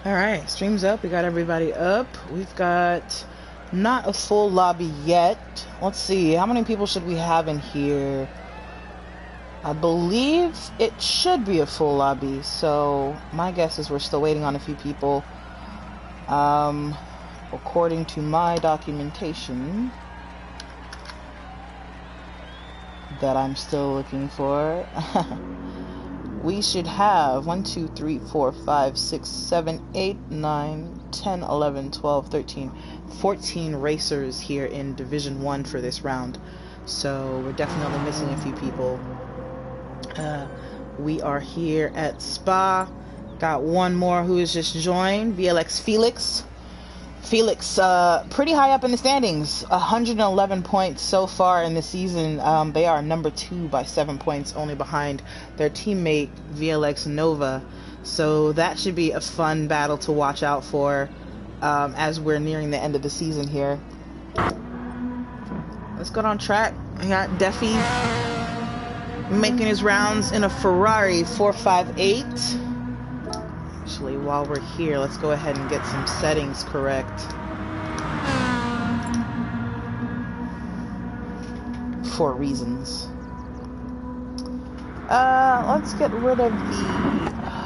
Alright, stream's up. We got everybody up. We've got not a full lobby yet. Let's see, how many people should we have in here? I believe it should be a full lobby, so my guess is we're still waiting on a few people. According to my documentation that I'm still looking for, we should have 1, 2, 3, 4, 5, 6, 7, 8, 9, 10, 11, 12, 13, 14 racers here in Division 1 for this round. So we're definitely missing a few people. We are here at Spa. Got one more who has just joined, VLX Felix. Felix, pretty high up in the standings, 111 points so far in the season. They are number 2 by 7 points, only behind their teammate VLX Nova. So that should be a fun battle to watch out for as we're nearing the end of the season here. Let's go on track. I got Defy making his rounds in a Ferrari 458. Actually, while we're here, let's go ahead and get some settings correct for reasons. Let's get rid of the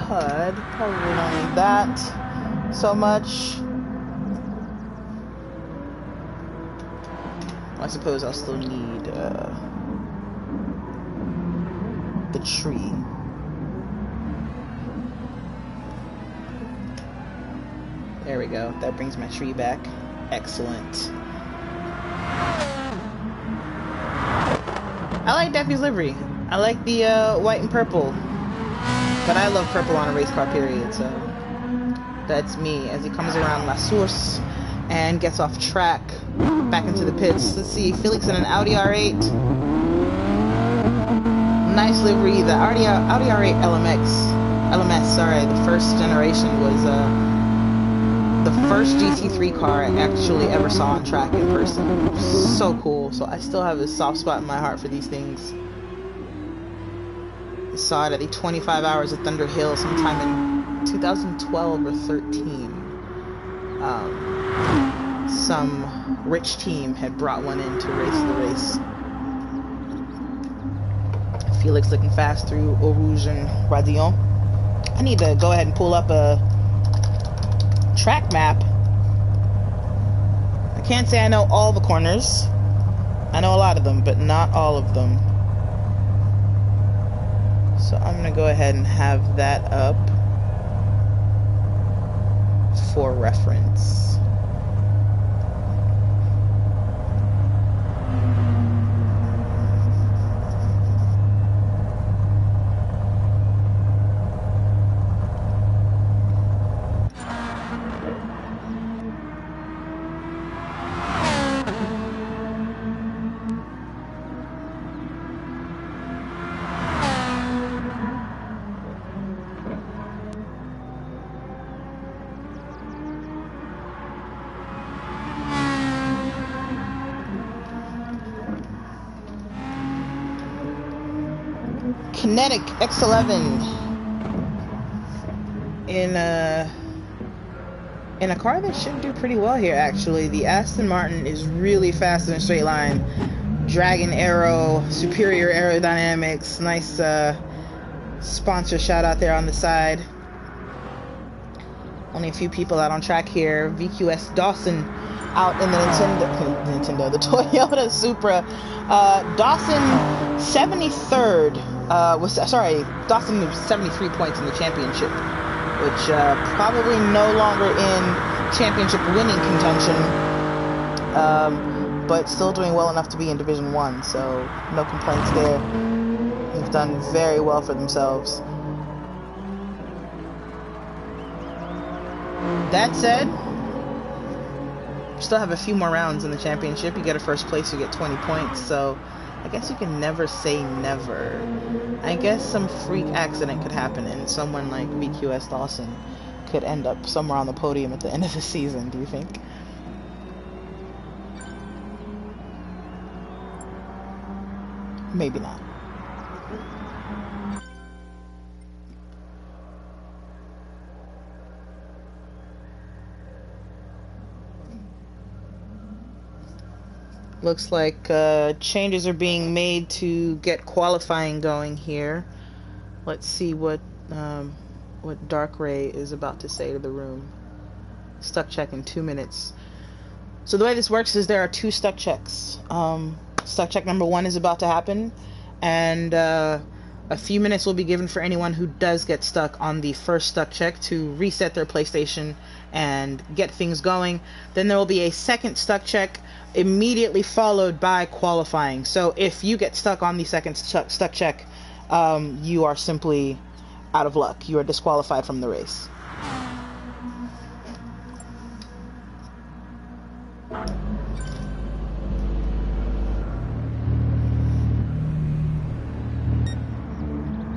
HUD. Probably don't need that so much. I suppose I'll still need the tree. There we go. That brings my tree back. Excellent. I like Defy's livery. I like the white and purple. But I love purple on a race car, period. So that's me as he comes around La Source and gets off track back into the pits. Let's see. Felix in an Audi R8. Nice livery. The Audi R8 LMS, sorry, the first generation was the first GT3 car I actually ever saw on track in person. So cool. So I still have a soft spot in my heart for these things. I saw it at the 25 Hours of Thunder Hill sometime in 2012 or 13. Some rich team had brought one in to race the race. Felix looking fast through Eau Rouge and Radillon. I need to go ahead and pull up a track map. I can't say I know all the corners. I know a lot of them, but not all of them. So I'm gonna go ahead and have that up for reference. Kinetic X11 in a car that should do pretty well here, actually. The Aston Martin is really fast in a straight line. Dragon Aero, superior aerodynamics, nice sponsor shout out there on the side. Only a few people out on track here. VQS Dawson out in the the Toyota Supra. Dawson 73rd. Dawson was 73 points in the championship, which probably no longer in championship winning contention, but still doing well enough to be in Division 1, so no complaints there. They've done very well for themselves. That said, you still have a few more rounds in the championship. You get a first place, you get 20 points, so I guess you can never say never. I guess some freak accident could happen and someone like VQS Dawson could end up somewhere on the podium at the end of the season, do you think? Maybe not. Looks like changes are being made to get qualifying going here. Let's see what Dark Ray is about to say to the room. Stuck check in 2 minutes. So the way this works is there are 2 stuck checks. Stuck check number 1 is about to happen, and a few minutes will be given for anyone who does get stuck on the first stuck check to reset their PlayStation and get things going. Then there will be a second stuck check immediately followed by qualifying. So if you get stuck on the second stuck check, you are simply out of luck. You are disqualified from the race.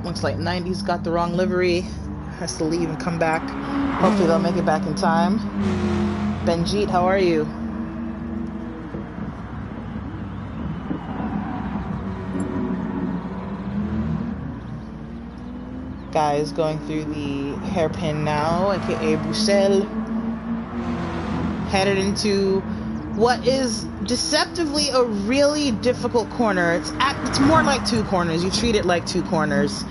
Looks like 90's got the wrong livery. Has to leave and come back. Hopefully they'll make it back in time. Benjit, how are you? Guys going through the hairpin now, aka Bruxelles. Headed into what is deceptively a really difficult corner. It's more like 2 corners. You treat it like 2 corners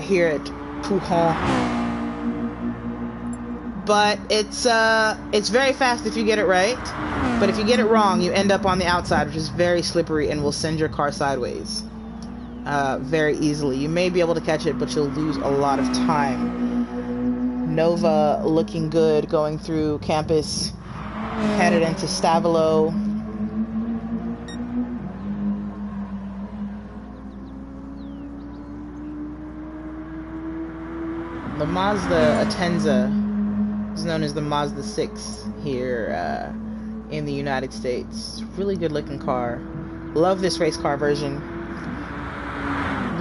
here at Pouchon. But it's very fast if you get it right. But if you get it wrong, you end up on the outside, which is very slippery and will send your car sideways very easily. You may be able to catch it, but you'll lose a lot of time. Nova looking good going through campus. Headed into Stavilo. The Mazda Atenza is known as the Mazda 6 here in the United States. Really good looking car. Love this race car version.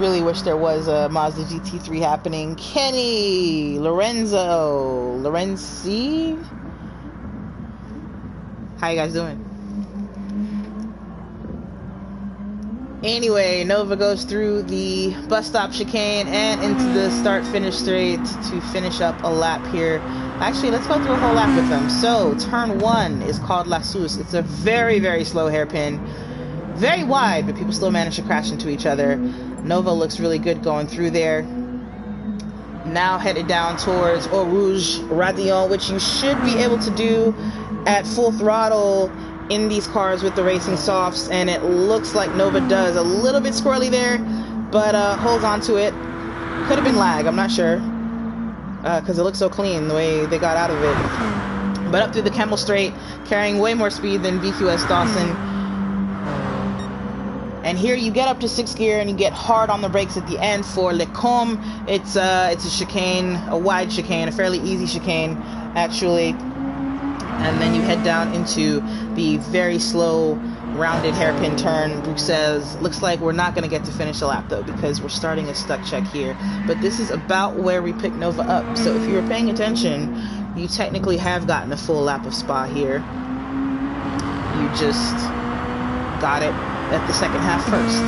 Really wish there was a Mazda GT3 happening. Kenny! Lorenzi? How you guys doing? Anyway, Nova goes through the bus stop chicane and into the start-finish straight to finish up a lap here. Actually, let's go through a whole lap with them. So, turn 1 is called La Sus. It's a very, very slow hairpin. Very wide, but people still manage to crash into each other. Nova looks really good going through there. Now headed down towards Eau Rouge Radion, which you should be able to do at full throttle in these cars with the racing softs, and it looks like Nova does. A little bit squirrely there, but holds on to it. Could have been lag, I'm not sure, because it looks so clean the way they got out of it. But up through the Camel Straight, carrying way more speed than VQS Dawson. And here you get up to 6th gear and you get hard on the brakes at the end for Le Com. It's a chicane, a wide chicane, a fairly easy chicane, actually. And then you head down into the very slow, rounded hairpin turn, Bruxelles. Looks like we're not going to get to finish the lap, though, because we're starting a stuck check here. But this is about where we pick Nova up. So if you were paying attention, you technically have gotten a full lap of Spa here. You just got it at the second half first.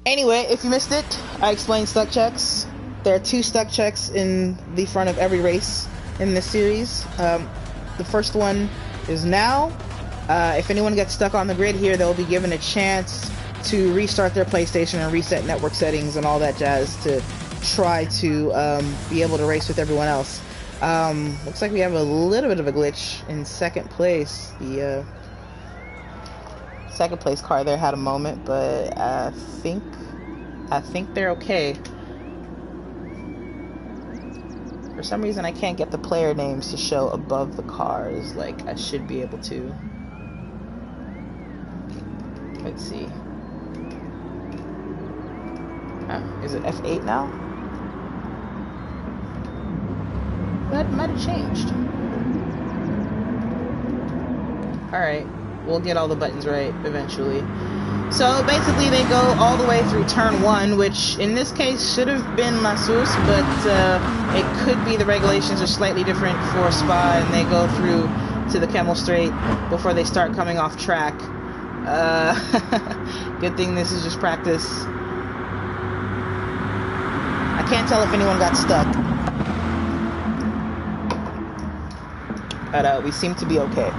Anyway, if you missed it, I explained stuck checks. There are 2 stuck checks in the front of every race in this series. The first one is now. If anyone gets stuck on the grid here, they'll be given a chance to restart their PlayStation and reset network settings and all that jazz to try to be able to race with everyone else. Looks like we have a little bit of a glitch in second place. The second place car there had a moment, but I think they're okay. For some reason, I can't get the player names to show above the cars like I should be able to. Let's see. Oh, is it F8 now? That might have changed. Alright, we'll get all the buttons right eventually. So basically they go all the way through turn 1, which in this case should have been La Sus, but it could be the regulations are slightly different for Spa and they go through to the Camel Straight before they start coming off track. Good thing this is just practice. I can't tell if anyone got stuck. But we seem to be okay.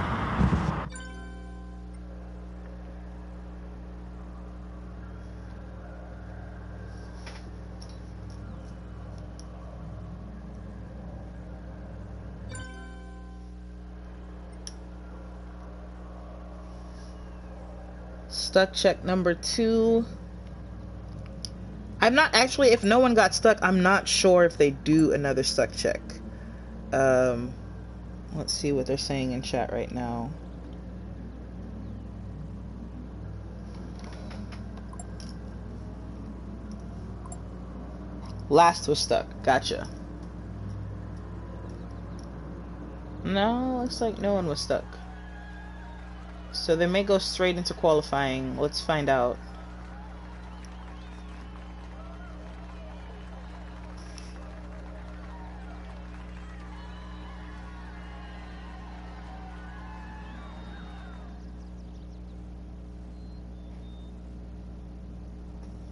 Stuck check number 2. I'm not actually, if no one got stuck, I'm not sure if they do another stuck check. Let's see what they're saying in chat right now. Last was stuck. Gotcha. No, looks like no one was stuck. So they may go straight into qualifying. Let's find out.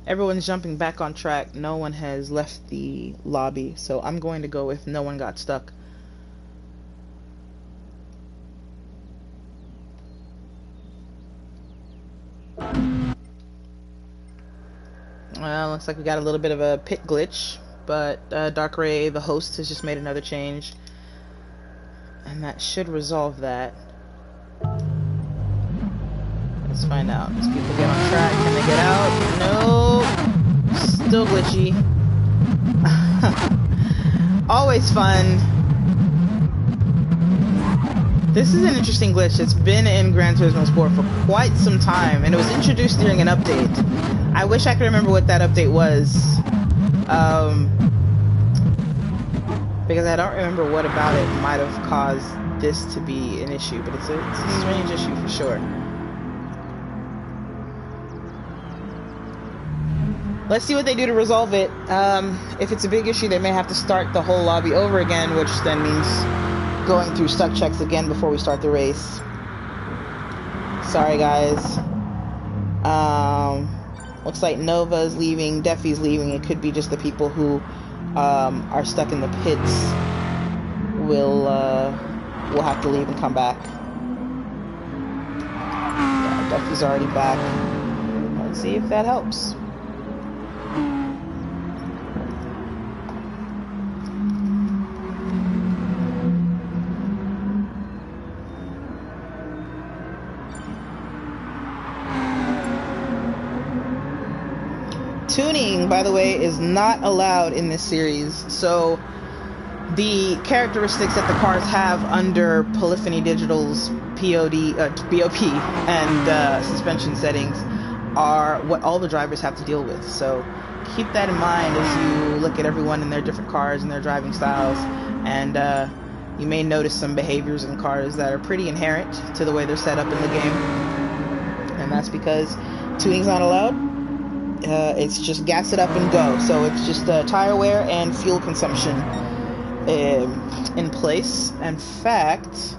Everyone's jumping back on track. No one has left the lobby, so I'm going to go with no one got stuck. Well, looks like we got a little bit of a pit glitch, but Dark Ray, the host, has just made another change, and that should resolve that. Let's find out. These people get on track. Can they get out? No. Still glitchy. Always fun. This is an interesting glitch. It's been in Gran Turismo Sport for quite some time, and it was introduced during an update. I wish I could remember what that update was. Because I don't remember what about it might have caused this to be an issue, but it's a strange issue for sure. Let's see what they do to resolve it. If it's a big issue, they may have to start the whole lobby over again, which then means going through stuck checks again before we start the race. Sorry, guys. Looks like Nova's leaving, Defy's leaving. It could be just the people who are stuck in the pits will have to leave and come back. Yeah, Defy's already back. Let's see if that helps. Tuning, by the way, is not allowed in this series. So the characteristics that the cars have under Polyphony Digital's BOP and suspension settings are what all the drivers have to deal with. So keep that in mind as you look at everyone in their different cars and their driving styles. And you may notice some behaviors in cars that are pretty inherent to the way they're set up in the game. And that's because tuning's not allowed. It's just gas it up and go. So it's just tire wear and fuel consumption in place. In fact,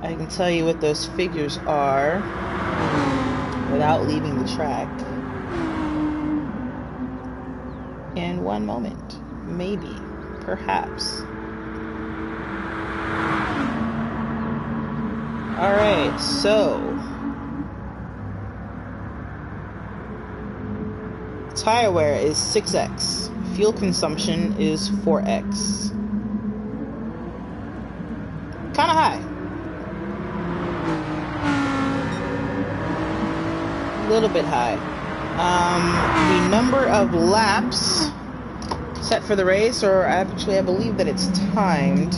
I can tell you what those figures are without leaving the track in one moment. Maybe. Perhaps. Alright, so tire wear is 6x. Fuel consumption is 4x. Kinda high. A little bit high. The number of laps set for the race, or actually I believe that it's timed,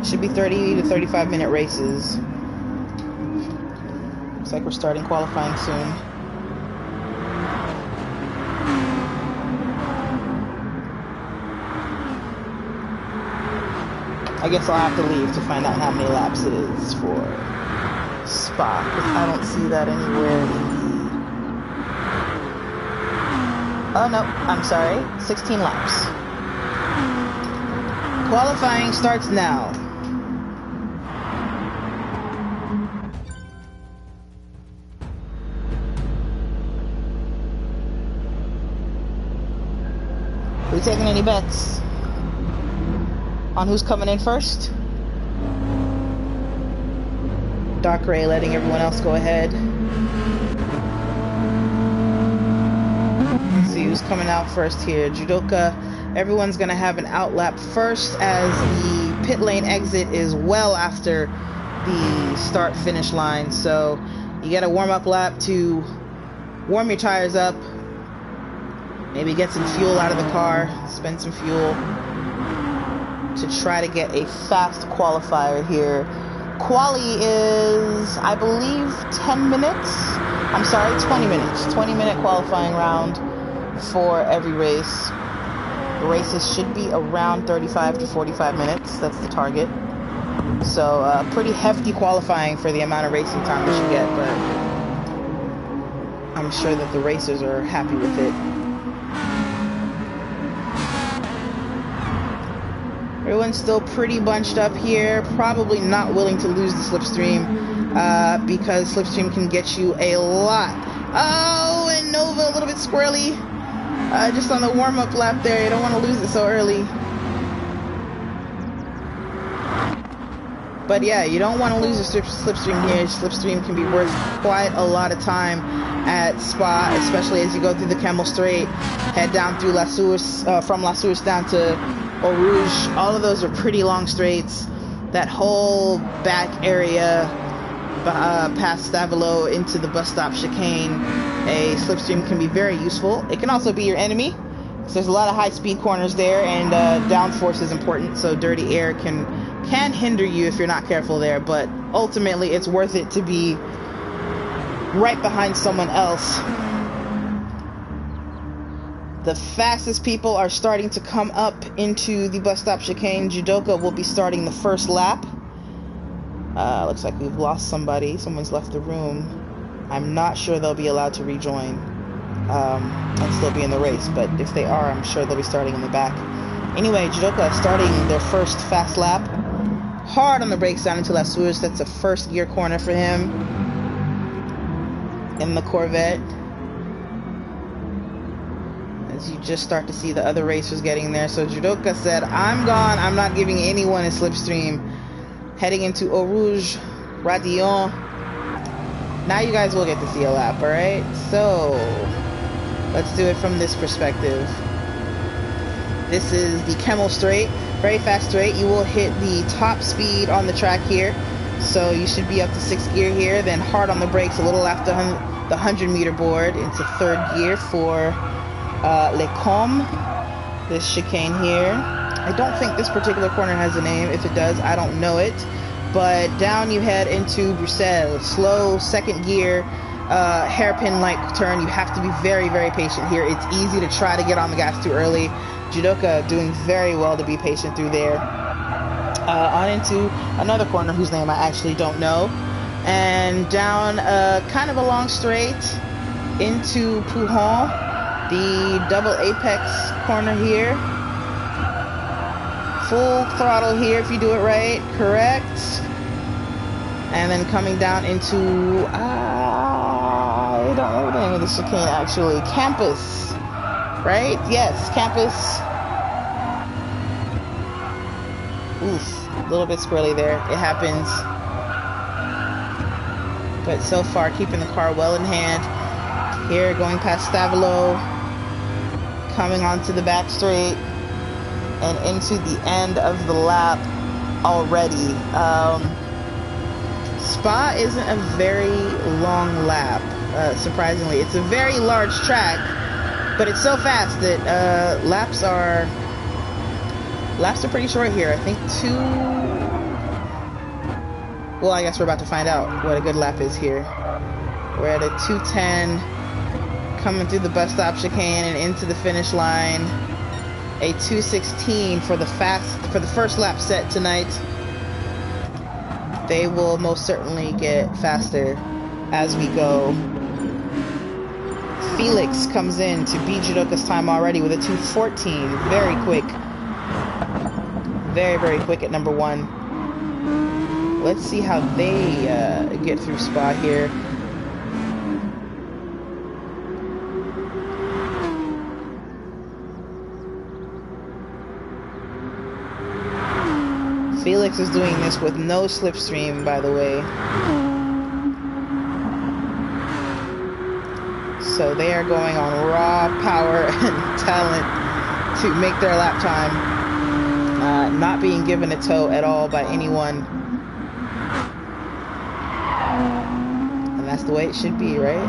should be 30 to 35 minute races. Looks like we're starting qualifying soon. I guess I'll have to leave to find out how many laps it is for Spa, because I don't see that anywhere in the... Oh no, I'm sorry, 16 laps. Qualifying starts now. Are we taking any bets on who's coming in first? Dark Ray letting everyone else go ahead. Let's see who's coming out first here. Judoka, everyone's going to have an out lap first, as the pit lane exit is well after the start finish line. So you get a warm-up lap to warm your tires up, maybe get some fuel out of the car, spend some fuel to try to get a fast qualifier here. Quali is, I believe, 10 minutes. I'm sorry, 20 minutes. 20-minute qualifying round for every race. The races should be around 35 to 45 minutes. That's the target. So pretty hefty qualifying for the amount of racing time that you get, but I'm sure that the racers are happy with it. Everyone's still pretty bunched up here, probably not willing to lose the slipstream, because slipstream can get you a lot. Oh, and Nova a little bit squirrely, just on the warm-up lap there. You don't want to lose it so early. But yeah, you don't want to lose a slipstream here. Slipstream can be worth quite a lot of time at Spa, especially as you go through the Camel Straight, head down through La Source, from La Source down to Eau Rouge. All of those are pretty long straights. That whole back area past Stavelo into the bus stop chicane, a slipstream can be very useful. It can also be your enemy, because there's a lot of high-speed corners there, and downforce is important, so dirty air can hinder you if you're not careful there, but ultimately it's worth it to be right behind someone else. The fastest people are starting to come up into the bus stop chicane. Judoka will be starting the first lap. Looks like we've lost somebody. Someone's left the room. I'm not sure they'll be allowed to rejoin and still be in the race, but if they are, I'm sure they'll be starting in the back. Anyway, Judoka starting their first fast lap. Hard on the brakes down into La Source. That's a first gear corner for him in the Corvette. As you just start to see the other racers getting there. So Judoka said, I'm gone. I'm not giving anyone a slipstream. Heading into Eau Rouge, Radillon. Now you guys will get to see a lap, alright? So, let's do it from this perspective. This is the Camel Straight. Very fast straight. You will hit the top speed on the track here. So you should be up to 6th gear here. Then hard on the brakes a little after the 100-meter board into 3rd gear for Les Combes. This chicane here. I don't think this particular corner has a name. If it does, I don't know it. But down you head into Bruxelles. Slow 2nd gear, hairpin-like turn. You have to be very, very patient here. It's easy to try to get on the gas too early. Judoka doing very well to be patient through there. On into another corner whose name I actually don't know. And down kind of a long straight into Pouhon. The double apex corner here. Full throttle here if you do it right. Correct. And then coming down into, I don't know the name of the chicane actually. Campus. Right? Yes, Campus. Oof, a little bit squirrely there. It happens. But so far, keeping the car well in hand. Here, going past Stavelo. Coming onto the back straight. And into the end of the lap already. Spa isn't a very long lap, surprisingly. It's a very large track. But it's so fast that laps are pretty short here. I think 2. Well, I guess we're about to find out what a good lap is here. We're at a 2:10, coming through the bus stop chicane and into the finish line. A 2:16 for the first lap set tonight. They will most certainly get faster as we go. Felix comes in to beat Judoka's time already with a 2:14. Very quick. Very, very quick at number 1. Let's see how they get through Spa here. Felix is doing this with no slipstream, by the way. So they are going on raw power and talent to make their lap time. Not being given a tow at all by anyone. And that's the way it should be, right?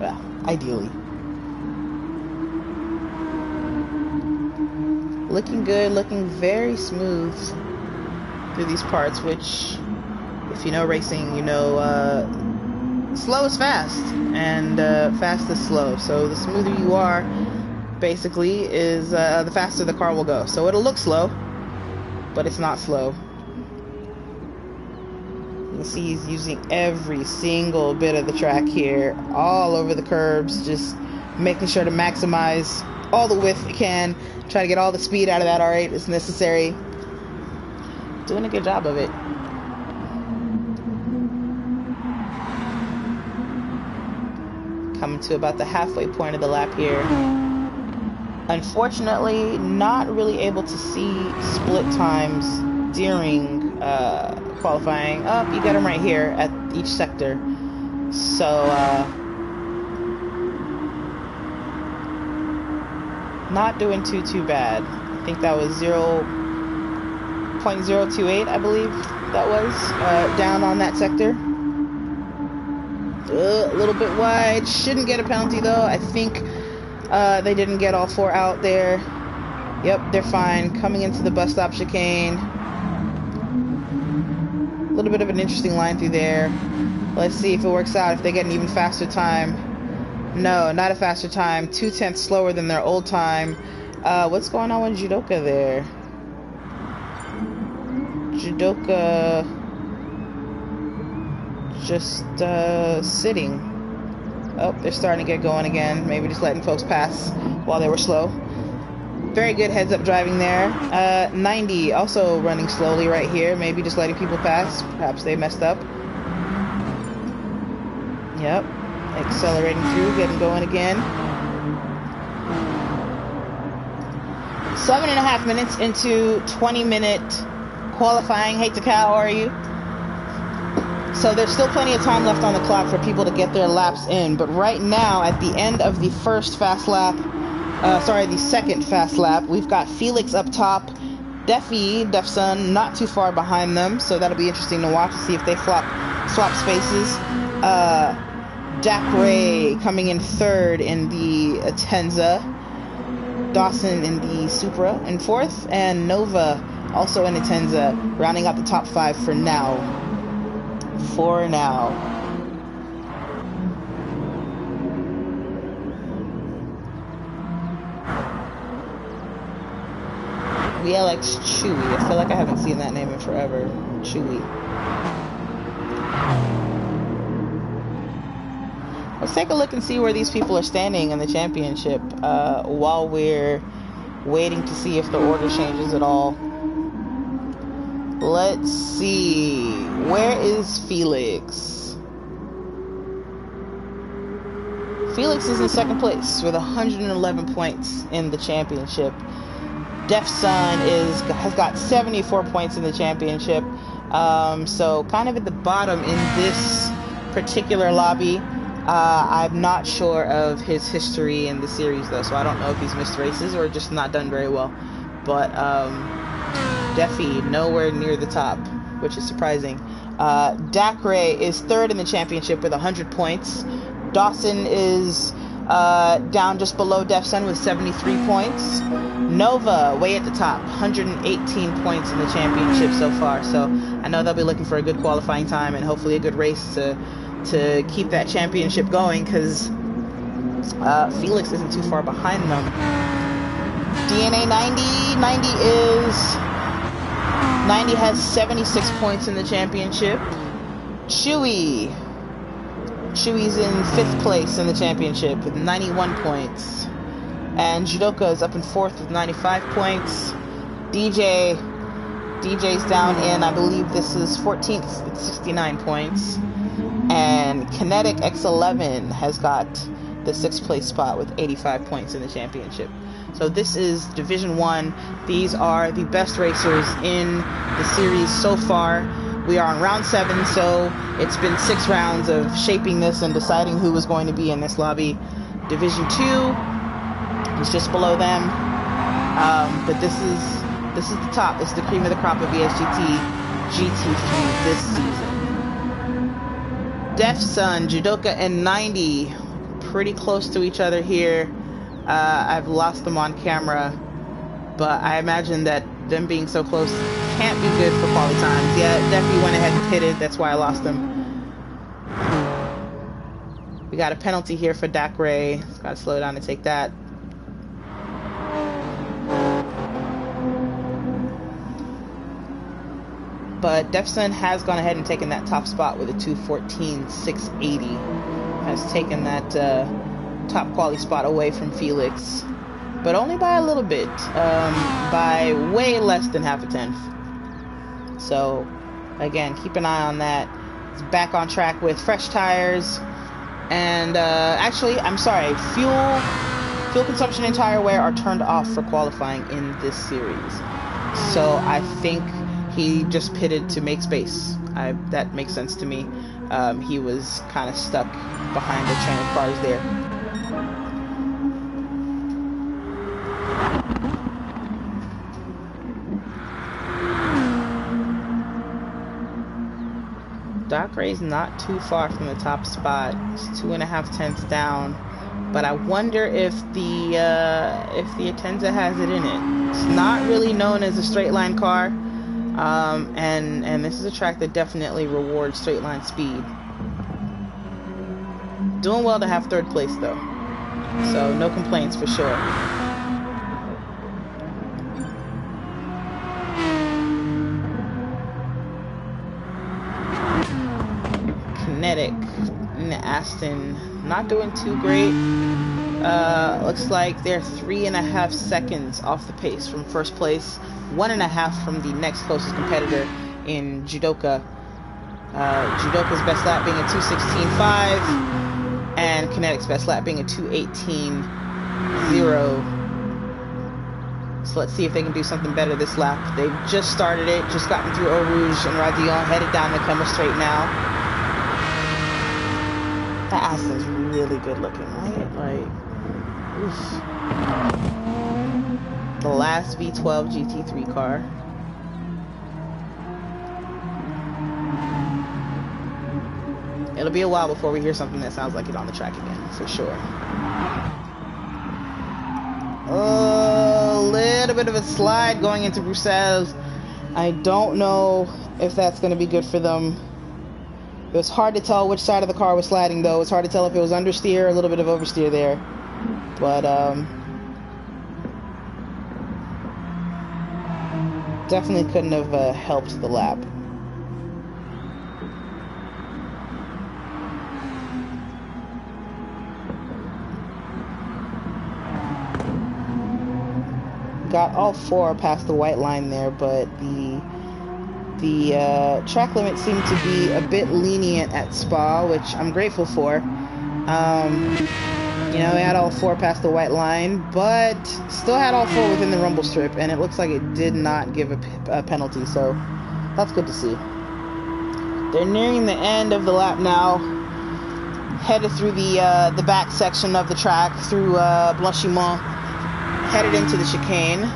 Well, ideally. Looking good, looking very smooth through these parts, which, if you know racing, you know, slow is fast, and fast is slow. So the smoother you are, basically, is the faster the car will go. So it'll look slow, but it's not slow. You can see he's using every single bit of the track here, all over the curbs, just making sure to maximize all the width he can, try to get all the speed out of that R8 as necessary. Doing a good job of it. Coming to about the halfway point of the lap here. Unfortunately, not really able to see split times during qualifying. Oh, you got them right here at each sector. So, not doing too bad. I think that was 0.028, I believe that was, down on that sector. A little bit wide. Shouldn't get a penalty though. I think they didn't get all four out there. Yep, they're fine. Coming into the bus stop chicane. A little bit of an interesting line through there. Let's see if it works out, if they get an even faster time. No, not a faster time. 0.2 slower than their old time. What's going on with Judoka there? Judoka just sitting. Oh, they're starting to get going again. Maybe just letting folks pass while they were slow. Very good heads up driving there. 90 also running slowly right here. Maybe just letting people pass. Perhaps they messed up. Yep. Accelerating through, getting going again. 7.5 minutes into 20-minute qualifying. Hey, Takao, how are you? So there's still plenty of time left on the clock for people to get their laps in. But right now, at the end of the first fast lap, the second fast lap, we've got Felix up top, Defson not too far behind them. So that'll be interesting to watch to see if they swap spaces. Ray coming in third in the Atenza, Dawson in the Supra in fourth, and Nova also in Atenza, rounding out the top 5 for now. VLX Chewy. I feel like I haven't seen that name in forever. Chewy. Let's take a look and see where these people are standing in the championship while we're waiting to see if the order changes at all. Let's see. Where is Felix? Felix is in second place with 111 points in the championship. Defson has got 74 points in the championship. So kind of at the bottom in this particular lobby. I'm not sure of his history in the series though, so I don't know if he's missed races or just not done very well. But Defy nowhere near the top, which is surprising. Ray is third in the championship with 100 points. Dawson is down just below Defson with 73 points. Nova way at the top, 118 points in the championship so far. So I know they'll be looking for a good qualifying time and hopefully a good race to keep that championship going, because Felix isn't too far behind them. DNA 90 has 76 points in the championship. Chewy's in 5th place in the championship with 91 points. And Judoka is up in 4th with 95 points. DJ's down in, I believe this is 14th with 69 points. And Kinetic X11 has got the 6th place spot with 85 points in the championship. So this is Division 1. These are the best racers in the series so far. We are on round 7, so it's been 6 rounds of shaping this and deciding who was going to be in this lobby. Division 2 is just below them, but this is the top. This is the cream of the crop of eSGT GT3 this season. Def Sun, Judoka, and 90 pretty close to each other here. I've lost them on camera, but I imagine that them being so close can't be good for quali times. Yeah, definitely went ahead and pitted. That's why I lost them. We got a penalty here for Dak Ray. Got to slow down to take that. But Defson has gone ahead and taken that top spot with a 2:14.680. Has taken that top quality spot away from Felix, but only by a little bit, by way less than half a tenth. So again, keep an eye on that. It's back on track with fresh tires, and actually, I'm sorry, fuel consumption and tire wear are turned off for qualifying in this series. So I think he just pitted to make space. That makes sense to me. He was kind of stuck behind the train of cars there. Doc Ray's not too far from the top spot. It's 2.5 tenths down, but I wonder if the Atenza has it in it. It's not really known as a straight line car, and this is a track that definitely rewards straight line speed. Doing well to have 3rd place though, so no complaints for sure. Kinetic in the Aston, not doing too great. Looks like they're 3.5 seconds off the pace from 1st place, 1.5 from the next closest competitor in Judoka. Judoka's best lap being a 2:16.5, and Kinetic's best lap being a 2:18.0. So let's see if they can do something better this lap. They've just started it, just gotten through Eau Rouge and Radillon, headed down the Coma straight now. That Aston's really good looking, right? Like, oof. The last V12 GT3 car. It'll be a while before we hear something that sounds like it on the track again, for sure. A little bit of a slide going into Bruxelles. I don't know if that's going to be good for them. It was hard to tell which side of the car was sliding, though. It's hard to tell if it was understeer or a little bit of oversteer there. But, definitely couldn't have helped the lap. Got all 4 past the white line there, but the track limit seemed to be a bit lenient at Spa, which I'm grateful for. You know, we had all 4 past the white line, but still had all 4 within the rumble strip, and it looks like it did not give a penalty, so that's good to see. They're nearing the end of the lap now, headed through the back section of the track, through Blanchiment, headed into the chicane,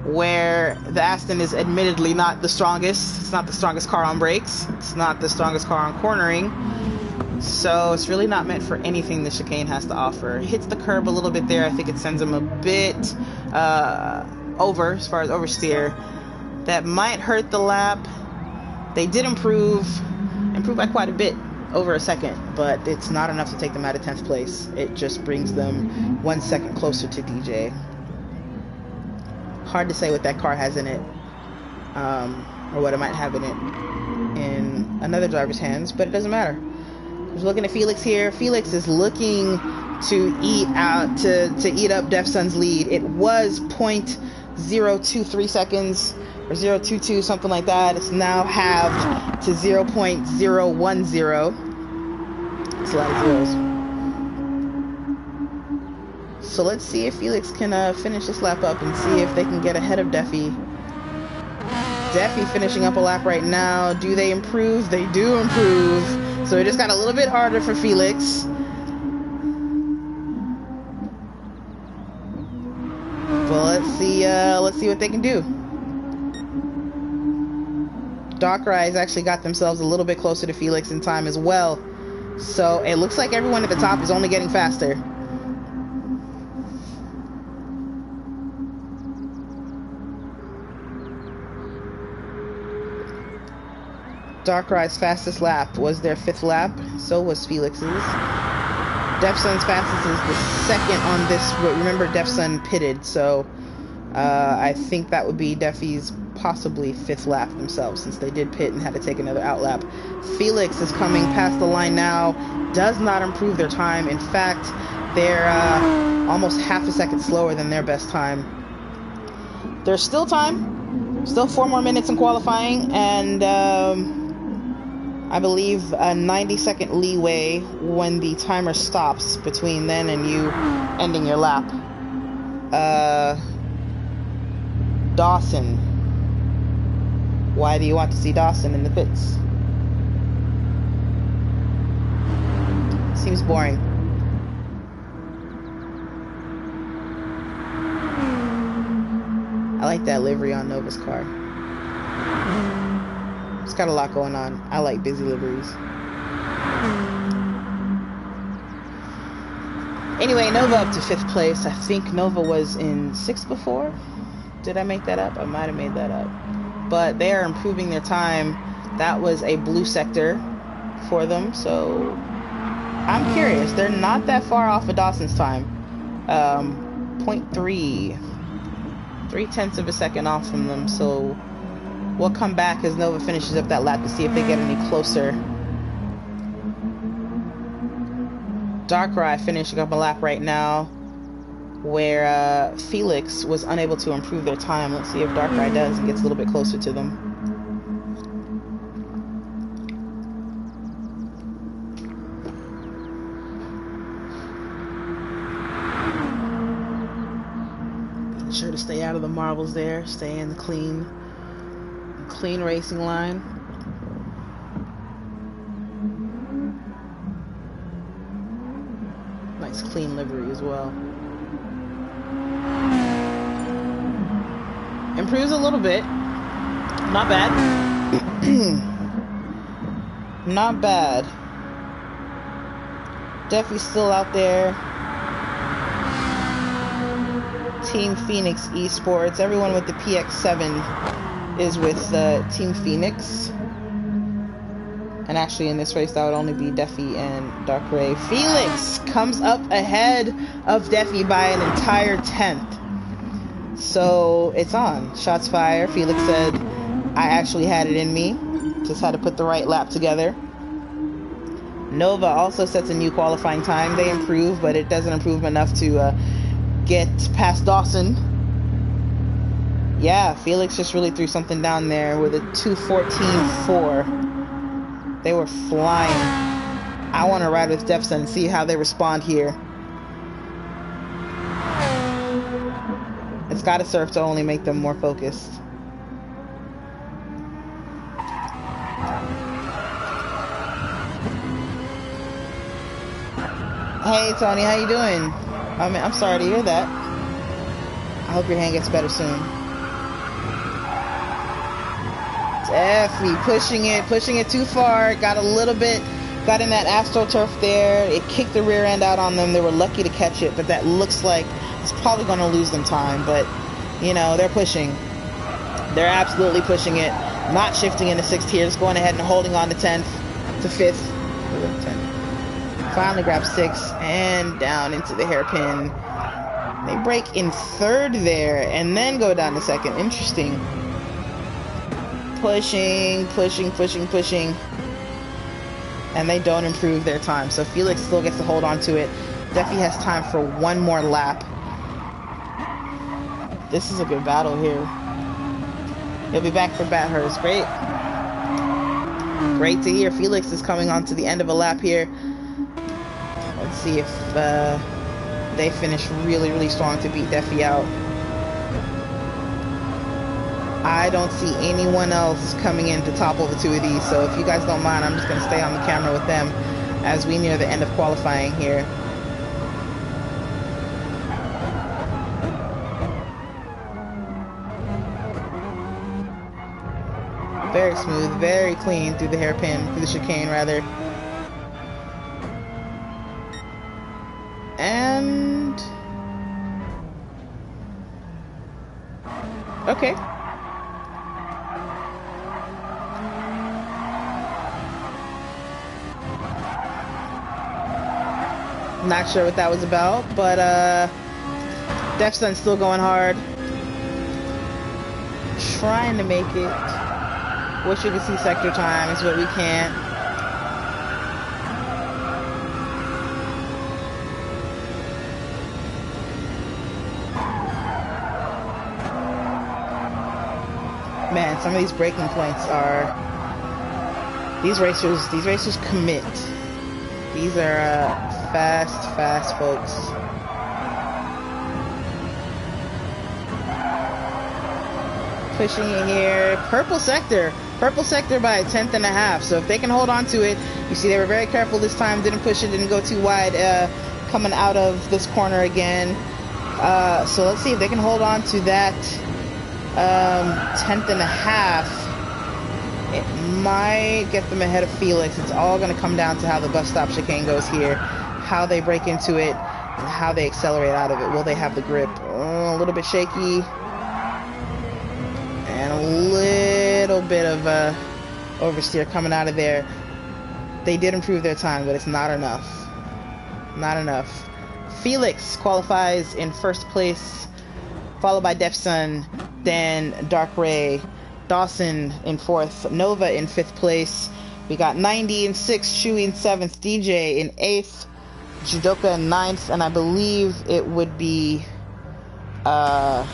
where the Aston is admittedly not the strongest. It's not the strongest car on brakes. It's not the strongest car on cornering. So it's really not meant for anything the chicane has to offer. Hits the curb a little bit there. I think it sends them a bit over, as far as oversteer. That might hurt the lap. They did improve by quite a bit, over a second, but it's not enough to take them out of 10th place. It just brings them 1 second closer to DJ. Hard to say what that car has in it, or what it might have in it in another driver's hands, but it doesn't matter. Just looking at Felix here. Felix is looking to eat up Def Sun's lead. It was 0.023 seconds or 0.22, something like that. It's now halved to 0.010. It's a lot of zeros. So let's see if Felix can finish this lap up and see if they can get ahead of Defi. Defi finishing up a lap right now. Do they improve? They do improve. So it just got a little bit harder for Felix. Well, let's see what they can do. Darkrei's actually got themselves a little bit closer to Felix in time as well. So it looks like everyone at the top is only getting faster. Darkrei's fastest lap was their 5th lap. So was Felix's. Defsun's fastest is the 2nd on this, but remember Defsun pitted, so I think that would be Defi's possibly 5th lap themselves, since they did pit and had to take another out lap. Felix is coming past the line now, does not improve their time. In fact, they're almost half a second slower than their best time. There's still time, still 4 more minutes in qualifying, and I believe a 90-second leeway when the timer stops between then and you ending your lap. Dawson. Why do you want to see Dawson in the pits? Seems boring. I like that livery on Nova's car. It's got a lot going on. I like busy liveries. Anyway, Nova up to 5th place. I think Nova was in 6th before. Did I make that up? I might have made that up. But they are improving their time. That was a blue sector for them. So I'm curious. They're not that far off of Dawson's time. 0.3. 0.3 of a second off from them. So we'll come back as Nova finishes up that lap to see if they get any closer. Darkrai finishing up a lap right now where Felix was unable to improve their time. Let's see if Darkrai does and gets a little bit closer to them. Be sure to stay out of the marbles there. Stay in the clean racing line. Nice clean livery as well. Improves a little bit. Not bad. Not bad. Definitely still out there. Team Phoenix eSports. Everyone with the PX7 is with Team Phoenix. And actually in this race that would only be Defi and Darkrai. Felix comes up ahead of Defi by an entire 10th. So it's on. Shots fired. Felix said, I actually had it in me. Just had to put the right lap together. Nova also sets a new qualifying time. They improve, but it doesn't improve enough to get past Dawson. Yeah, Felix just really threw something down there with a 2:14.4. They were flying. I want to ride with Defsun and see how they respond here. It's got to serve to only make them more focused. Hey Tony, how you doing? I'm sorry to hear that. I hope your hand gets better soon. Definitely pushing it too far. Got a little bit, got in that AstroTurf there. It kicked the rear end out on them. They were lucky to catch it, but that looks like it's probably going to lose them time. But, you know, they're pushing. They're absolutely pushing it. Not shifting into 6th here. Just going ahead and holding on to 10th, to 5th. Finally grab 6th and down into the hairpin. They break in 3rd there and then go down to 2nd. Interesting. Pushing. And they don't improve their time. So Felix still gets to hold on to it. Defi has time for one more lap. This is a good battle here. He'll be back for Bathurst. Great to hear. Felix is coming on to the end of a lap here. Let's see if they finished really, really strong to beat Defi out. I don't see anyone else coming in to topple the two of these, so if you guys don't mind, I'm just going to stay on the camera with them as we near the end of qualifying here. Very smooth, very clean through the hairpin, through the chicane rather. And... okay. Not sure what that was about, but Defson's still going hard. Trying to make it. Wish you could see sector times, but we can't. Man, some of these braking points are... These racers commit. These are fast folks. Pushing it here. Purple sector by a 10th and a half. So if they can hold on to it, you see they were very careful this time, didn't push it, didn't go too wide coming out of this corner again. So let's see if they can hold on to that 10th and a half. It might get them ahead of Felix. It's all going to come down to how the bus stop chicane goes here, how they break into it, and how they accelerate out of it. Will they have the grip? A little bit shaky. And a little bit of oversteer coming out of there. They did improve their time, but it's not enough. Not enough. Felix qualifies in first place, followed by Defsun, then Dark Ray, Dawson in fourth, Nova in fifth place. We got 90 in sixth, Chewy in seventh, DJ in eighth, Judoka in ninth, and I believe it would be X11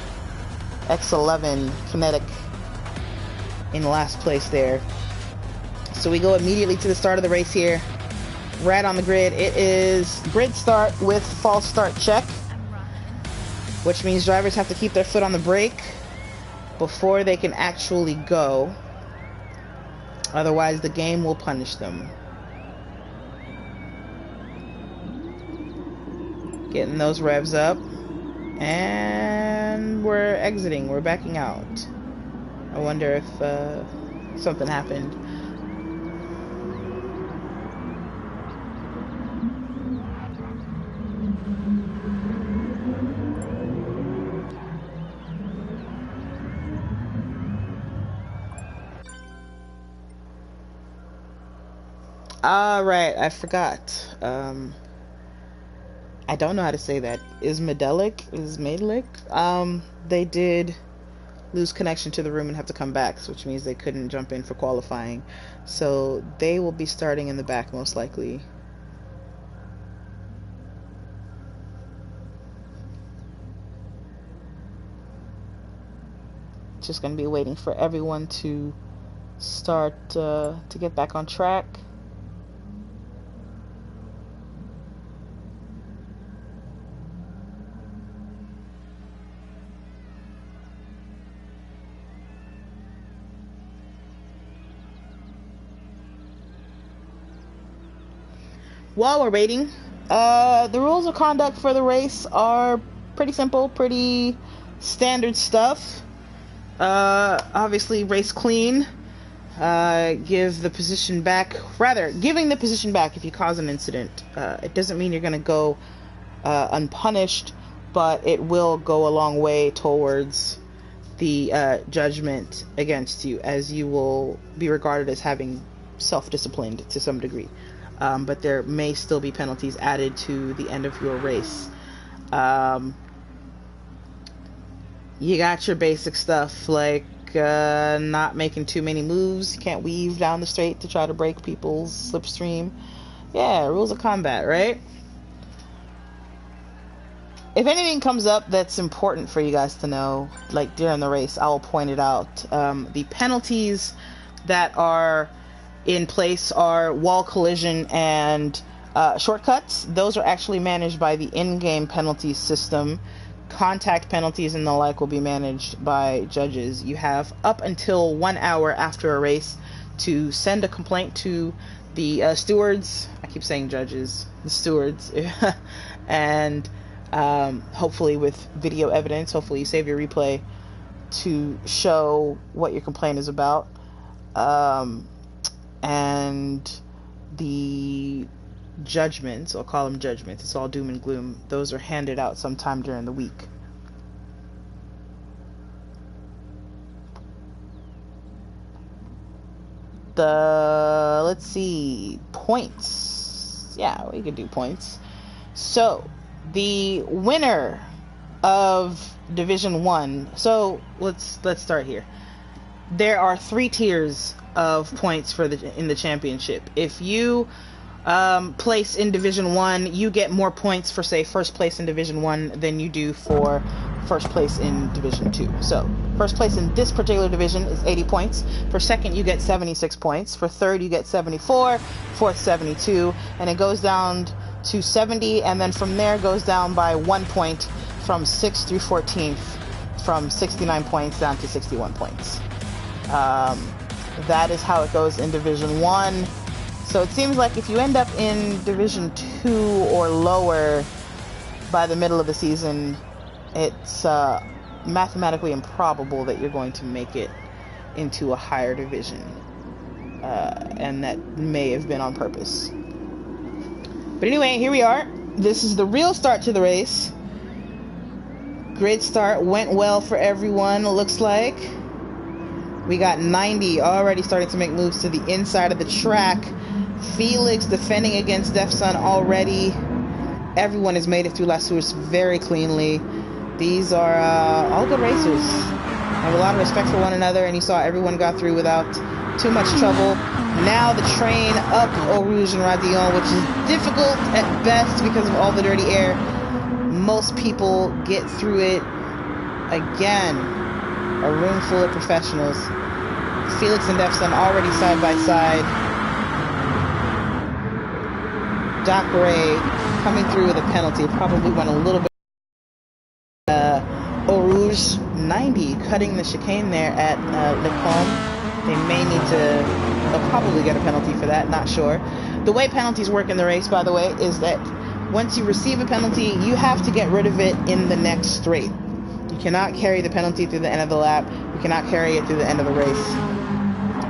Kinetic in last place there. So we go immediately to the start of the race here. Right on the grid. It is grid start with false start check, which means drivers have to keep their foot on the brake before they can actually go. Otherwise, the game will punish them. Getting those revs up. And we're exiting. We're backing out. I wonder if something happened. Right, I forgot. I don't know how to say that. Ismadelic? They did lose connection to the room and have to come back, which means they couldn't jump in for qualifying. So they will be starting in the back most likely. Just going to be waiting for everyone to start to get back on track. While we're waiting, the rules of conduct for the race are pretty simple, pretty standard stuff. Obviously, race clean. Give the position back. Rather, giving the position back if you cause an incident. It doesn't mean you're going to go unpunished, but it will go a long way towards the judgment against you, as you will be regarded as having self-disciplined to some degree. But there may still be penalties added to the end of your race. You got your basic stuff, like not making too many moves. You can't weave down the straight to try to break people's slipstream. Yeah, rules of combat, right? If anything comes up that's important for you guys to know, like during the race, I will point it out. The penalties that are in place are wall collision and Shortcuts, those are actually managed by the in-game penalty system. Contact penalties and the like will be managed by judges. You have up until 1 hour after a race to send a complaint to the stewards. I keep saying judges, the stewards. And hopefully with video evidence, hopefully you save your replay to show what your complaint is about. And the judgments, I'll call them judgments, it's all doom and gloom, those are handed out sometime during the week. Let's see, points. Yeah, we could do points. So the winner of Division 1, so let's start here. There are 3 tiers of points in the championship. If you place in Division 1, you get more points for, say, first place in Division 1 than you do for first place in Division 2. So first place in this particular division is 80 points. For second, you get 76 points. For third, you get 74. Fourth, 72. And it goes down to 70, and then from there goes down by 1 point from 6th through 14th, from 69 points down to 61 points. That is how it goes in Division 1. So it seems like if you end up in Division 2 or lower by the middle of the season, it's mathematically improbable that you're going to make it into a higher division. And that may have been on purpose. But anyway, here we are. This is the real start to the race. Great start. Went well for everyone, it looks like. We got 90 already starting to make moves to the inside of the track. Felix defending against Defsun already. Everyone has made it through La Source very cleanly. These are all good racers. Have a lot of respect for one another, and you saw everyone got through without too much trouble. Now the train up Eau Rouge and Radillon, which is difficult at best because of all the dirty air. Most people get through it. Again, a room full of professionals. Felix and Defsun already side by side. Doc Ray coming through with a penalty. Probably went a little bit. Eau Rouge 90 cutting the chicane there at Le Combe. They may need to, they'll probably get a penalty for that, not sure. The way penalties work in the race, by the way, is that once you receive a penalty, you have to get rid of it in the next straight. You cannot carry the penalty through the end of the lap. You cannot carry it through the end of the race.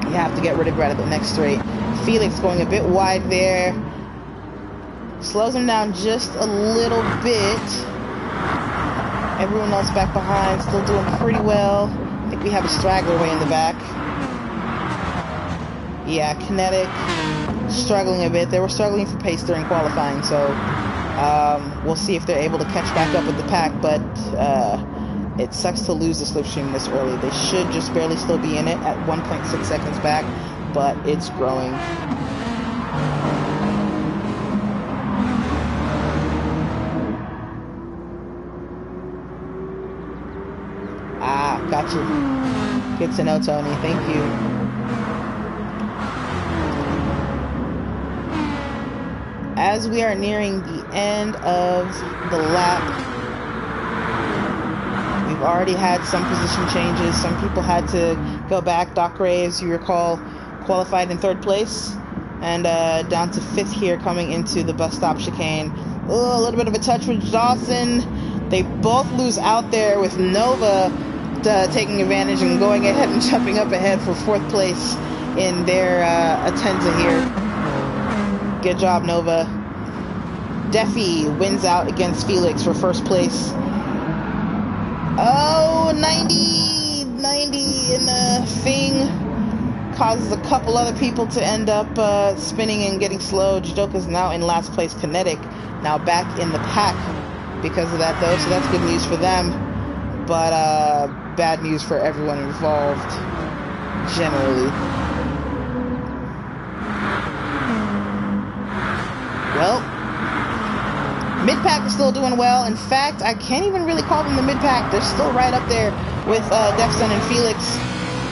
You have to get rid of it at the next straight. Felix going a bit wide there. Slows him down just a little bit. Everyone else back behind still doing pretty well. I think we have a straggler way in the back. Yeah, Kinetic struggling a bit. They were struggling for pace during qualifying, so we'll see if they're able to catch back up with the pack, but it sucks to lose the slipstream this early. They should just barely still be in it at 1.6 seconds back, but it's growing. Got you. Good to know, Tony. Thank you. As we are nearing the end of the lap, we've already had some position changes. Some people had to go back. Doc Ray, as you recall, qualified in 3rd place. And down to 5th here coming into the bus stop chicane. Oh, a little bit of a touch with Dawson. They both lose out there with Nova taking advantage and going ahead and jumping up ahead for 4th place in their Atenza here. Good job, Nova. Defi wins out against Felix for 1st place. Oh, 90 in the thing. Causes a couple other people to end up spinning and getting slow. Jidoka's now in last place. Kinetic now back in the pack because of that, though, so that's good news for them. But bad news for everyone involved, generally. Well, mid-pack is still doing well. In fact, I can't even really call them the mid-pack. They're still right up there with Defsun and Felix.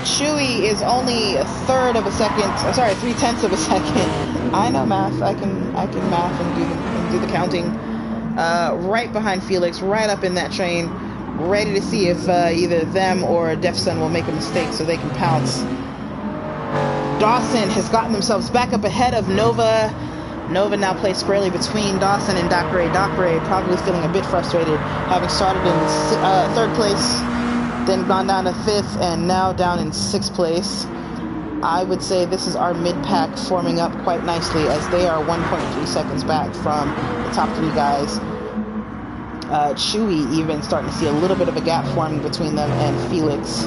Chewy is only 3/10 of a second I know math. I can math and do the counting. Right behind Felix, right up in that train, ready to see if either them or Defson will make a mistake so they can pounce. Dawson has gotten themselves back up ahead of Nova. Nova now plays squarely between Dawson and Dockeray. Dockeray probably feeling a bit frustrated, having started in 3rd place, then gone down to 5th, and now down in 6th place. I would say this is our mid-pack forming up quite nicely, as they are 1.3 seconds back from the top 3 guys. Chewy even starting to see a little bit of a gap forming between them and Felix.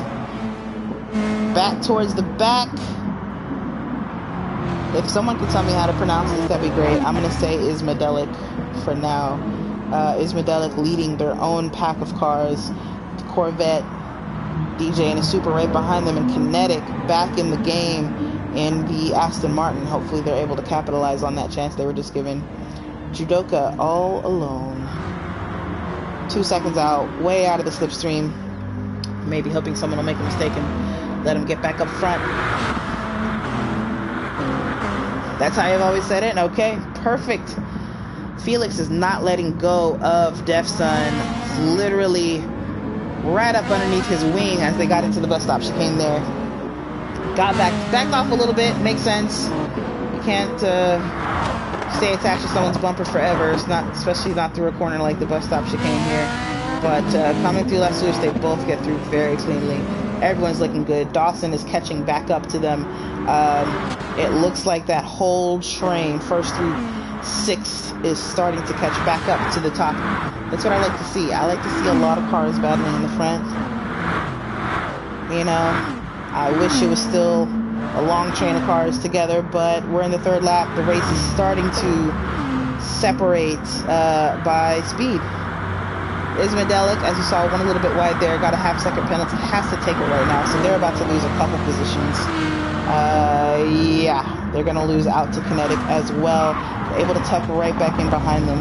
Back towards the back. If someone could tell me how to pronounce this, that'd be great. I'm going to say Ismadelic for now. Ismadelic leading their own pack of cars. Corvette, DJ and a Super right behind them, and Kinetic back in the game in the Aston Martin. Hopefully they're able to capitalize on that chance they were just given. Judoka all alone. 2 seconds out, way out of the slipstream. Maybe hoping someone will make a mistake and let him get back up front. That's how I've always said it. Okay, perfect. Felix is not letting go of Defson. Literally right up underneath his wing as they got into the bus stop chicane there. Got backed off a little bit. Makes sense. You can't stay attached to someone's bumper forever. It's not, especially not through a corner like the bus stop chicane here. But coming through left switch, they both get through very cleanly. Everyone's looking good. Dawson is catching back up to them. It looks like that whole train, 1st through 6th, is starting to catch back up to the top. That's what I like to see. I like to see a lot of cars battling in the front. You know, I wish it was still a long train of cars together, but we're in the 3rd lap. The race is starting to separate by speed. Ismadelic, as you saw, went a little bit wide there, got a half-second penalty, has to take it right now, so they're about to lose a couple positions. Yeah, they're going to lose out to Kinetic as well. They're able to tuck right back in behind them.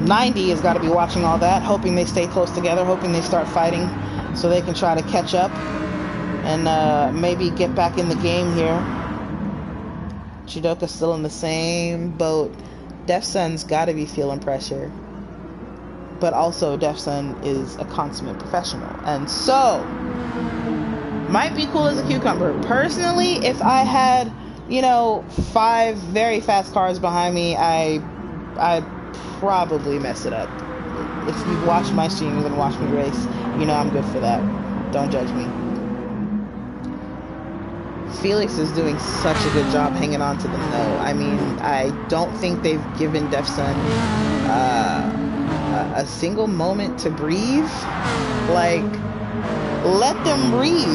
90 has got to be watching all that, hoping they stay close together, hoping they start fighting so they can try to catch up and maybe get back in the game here. Judoka's still in the same boat. Defson's got to be feeling pressure. But also, Defson is a consummate professional. And so, might be cool as a cucumber. Personally, if I had, you know, 5 very fast cars behind me, I'd probably mess it up. If you've watched my streams and watched me race, you know I'm good for that. Don't judge me. Felix is doing such a good job hanging on to them, though. I mean, I don't think they've given Defson a single moment to breathe. Like, let them breathe.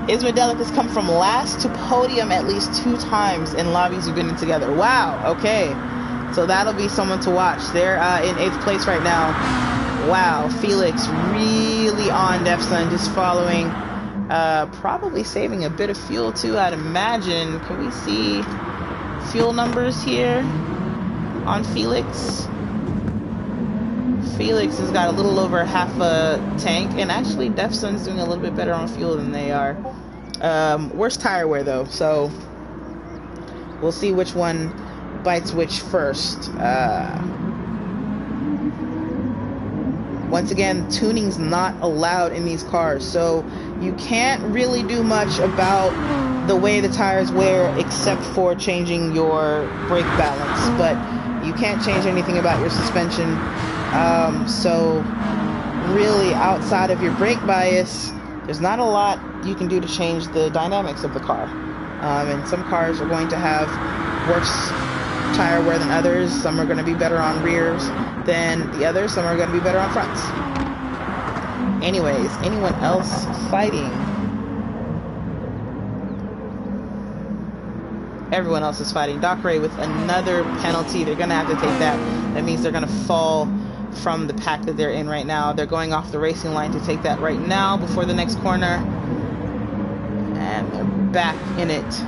Ismadelic has come from last to podium at least 2 times in lobbies we've been in together. Wow, okay. So that'll be someone to watch. They're in 8th place right now. Wow, Felix really on Defson, just following. Probably saving a bit of fuel too, I'd imagine. Can we see fuel numbers here on Felix? Felix has got a little over half a tank, and actually Defson's doing a little bit better on fuel than they are. Worse tire wear though, so we'll see which one bites which first. Once again, tuning's not allowed in these cars, so you can't really do much about the way the tires wear except for changing your brake balance, but you can't change anything about your suspension. So really, outside of your brake bias, there's not a lot you can do to change the dynamics of the car. And some cars are going to have worse tire wear than others. Some are going to be better on rears than the others. Some are going to be better on fronts. Anyways, anyone else fighting? Everyone else is fighting. Dockeray with another penalty. They're going to have to take that. That means they're going to fall from the pack that they're in right now. They're going off the racing line to take that right now before the next corner. And they're back in it.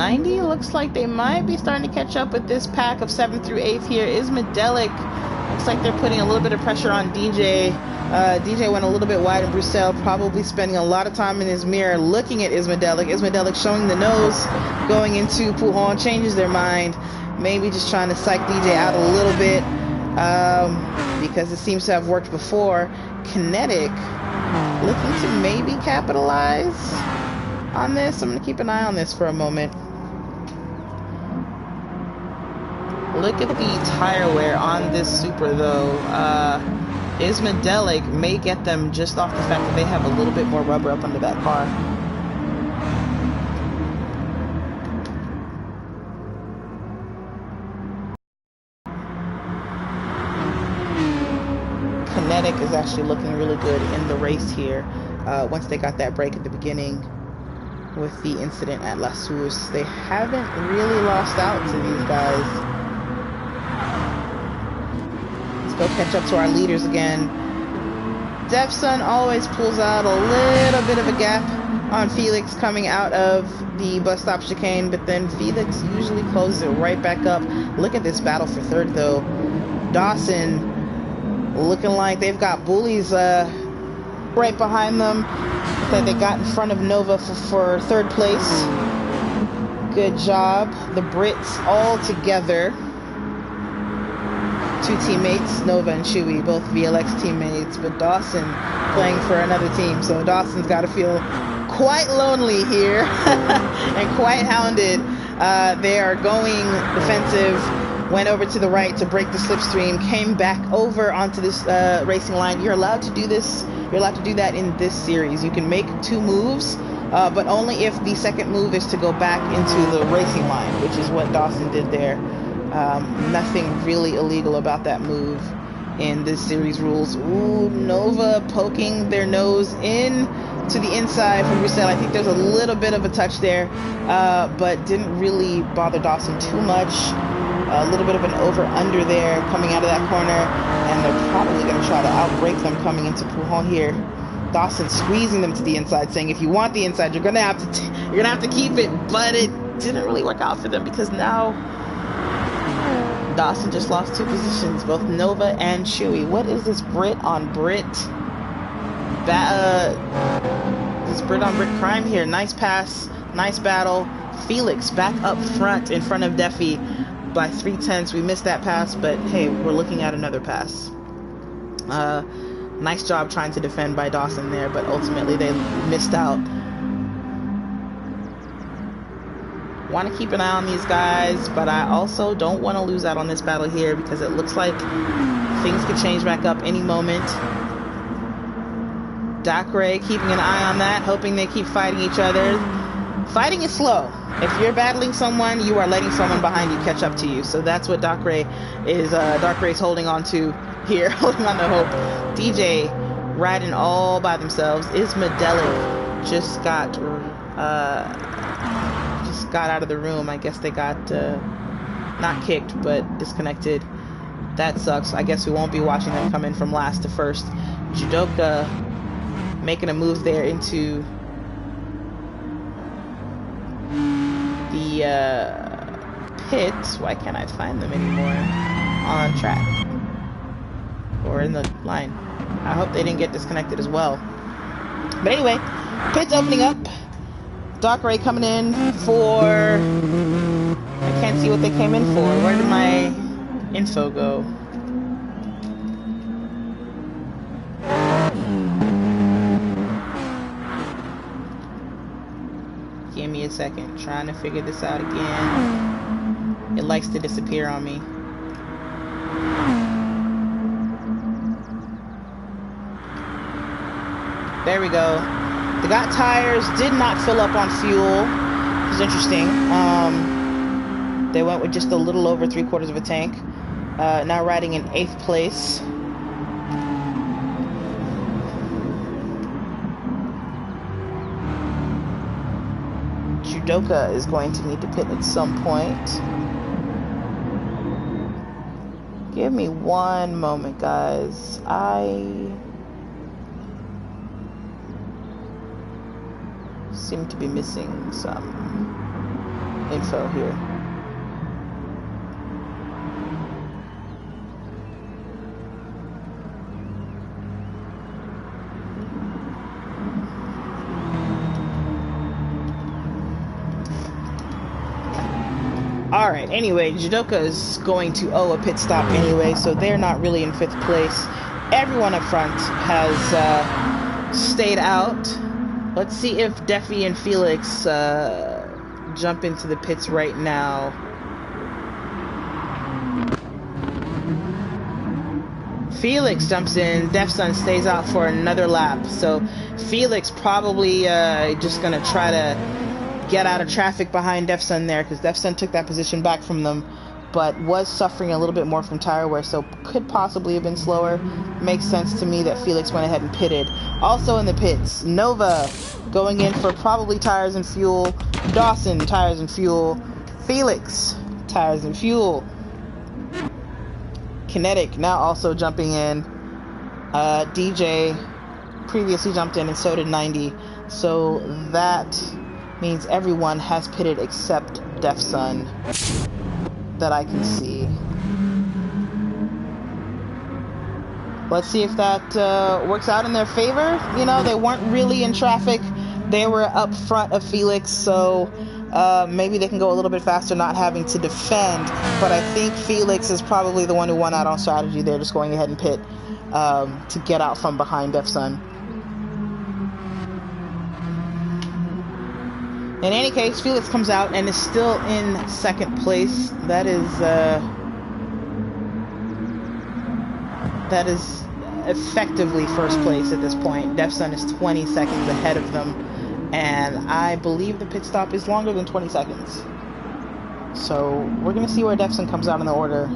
90. Looks like they might be starting to catch up with this pack of 7th through 8th here. Ismadelic, looks like they're putting a little bit of pressure on DJ. DJ went a little bit wide in Bruxelles, probably spending a lot of time in his mirror looking at Ismadelic. Ismadelic showing the nose, going into Pujol, changes their mind. Maybe just trying to psych DJ out a little bit, because it seems to have worked before. Kinetic looking to maybe capitalize on this. I'm going to keep an eye on this for a moment. Look at the tire wear on this Super though. Ismadelic may get them just off the fact that they have a little bit more rubber up under that car. Kinetic is actually looking really good in the race here. Once they got that break at the beginning with the incident at La Source, they haven't really lost out to these guys. Go catch up to our leaders again. Defson always pulls out a little bit of a gap on Felix coming out of the bus stop chicane, but then Felix usually closes it right back up. Look at this battle for third though. Dawson looking like they've got bullies right behind them that they got in front of Nova for third place. Good job. The Brits all together. Two teammates, Nova and Chewy, both VLX teammates, but Dawson playing for another team, so Dawson's got to feel quite lonely here and quite hounded. They are going defensive, went over to the right to break the slipstream, came back over onto this racing line. You're allowed to do this, you're allowed to do that in this series. You can make 2 moves, but only if the second move is to go back into the racing line, which is what Dawson did there. Nothing really illegal about that move in this series rules. Ooh, Nova poking their nose in to the inside from Bruxelles. I think there's a little bit of a touch there, but didn't really bother Dawson too much. A little bit of an over-under there coming out of that corner, and they're probably going to try to outbrake them coming into Pujol here. Dawson squeezing them to the inside, saying if you want the inside, you're gonna have to keep it, but it didn't really work out for them because now Dawson just lost 2 positions, both Nova and Chewy. What is this Brit on Brit? This Brit on Brit crime here. Nice pass, nice battle. Felix back up front in front of Defi by 3/10. We missed that pass, but hey, we're looking at another pass. Nice job trying to defend by Dawson there, but ultimately they missed out. Want to keep an eye on these guys, but I also don't want to lose out on this battle here because it looks like things could change back up any moment. Dakray keeping an eye on that, hoping they keep fighting each other. Fighting is slow. If you're battling someone, you are letting someone behind you catch up to you. So that's what Dakray is holding on to here, holding on to hope. DJ riding all by themselves. Ismadelic just got out of the room. I guess they got not kicked but disconnected. That sucks. I guess we won't be watching them come in from last to first. Judoka making a move there into the pit. Why can't I find them anymore on track or in the line? I hope they didn't get disconnected as well. But anyway, pit's opening up. Dark Ray coming in for... I can't see what they came in for. Where did my info go? Give me a second. Trying to figure this out again. It likes to disappear on me. There we go. They got tires, did not fill up on fuel. It was interesting. They went with just a little over 3/4 of a tank. Now riding in 8th place. Judoka is going to need to pit at some point. Give me one moment, guys. I seem to be missing some think so here. Alright, anyway, Judoka is going to owe a pit stop anyway, so they're not really in 5th place. Everyone up front has stayed out. Let's see if Defi and Felix jump into the pits right now. Felix jumps in, Defsun stays out for another lap. So Felix probably just gonna try to get out of traffic behind Defsun there, because Defsun took that position back from them, but was suffering a little bit more from tire wear, so could possibly have been slower. Makes sense to me that Felix went ahead and pitted. Also in the pits, Nova going in for probably tires and fuel. Dawson, tires and fuel. Felix, tires and fuel. Kinetic now also jumping in. DJ previously jumped in, and so did 90. So that means everyone has pitted except Defsun that I can see. Let's see if that works out in their favor. You know, they weren't really in traffic. They were up front of Felix, so maybe they can go a little bit faster not having to defend. But I think Felix is probably the one who won out on strategy. They're just going ahead and pit to get out from behind Defsun. In any case, Felix comes out and is still in 2nd place. That is effectively 1st place at this point. Defsun is 20 seconds ahead of them, and I believe the pit stop is longer than 20 seconds. So we're gonna see where Defsun comes out in the order.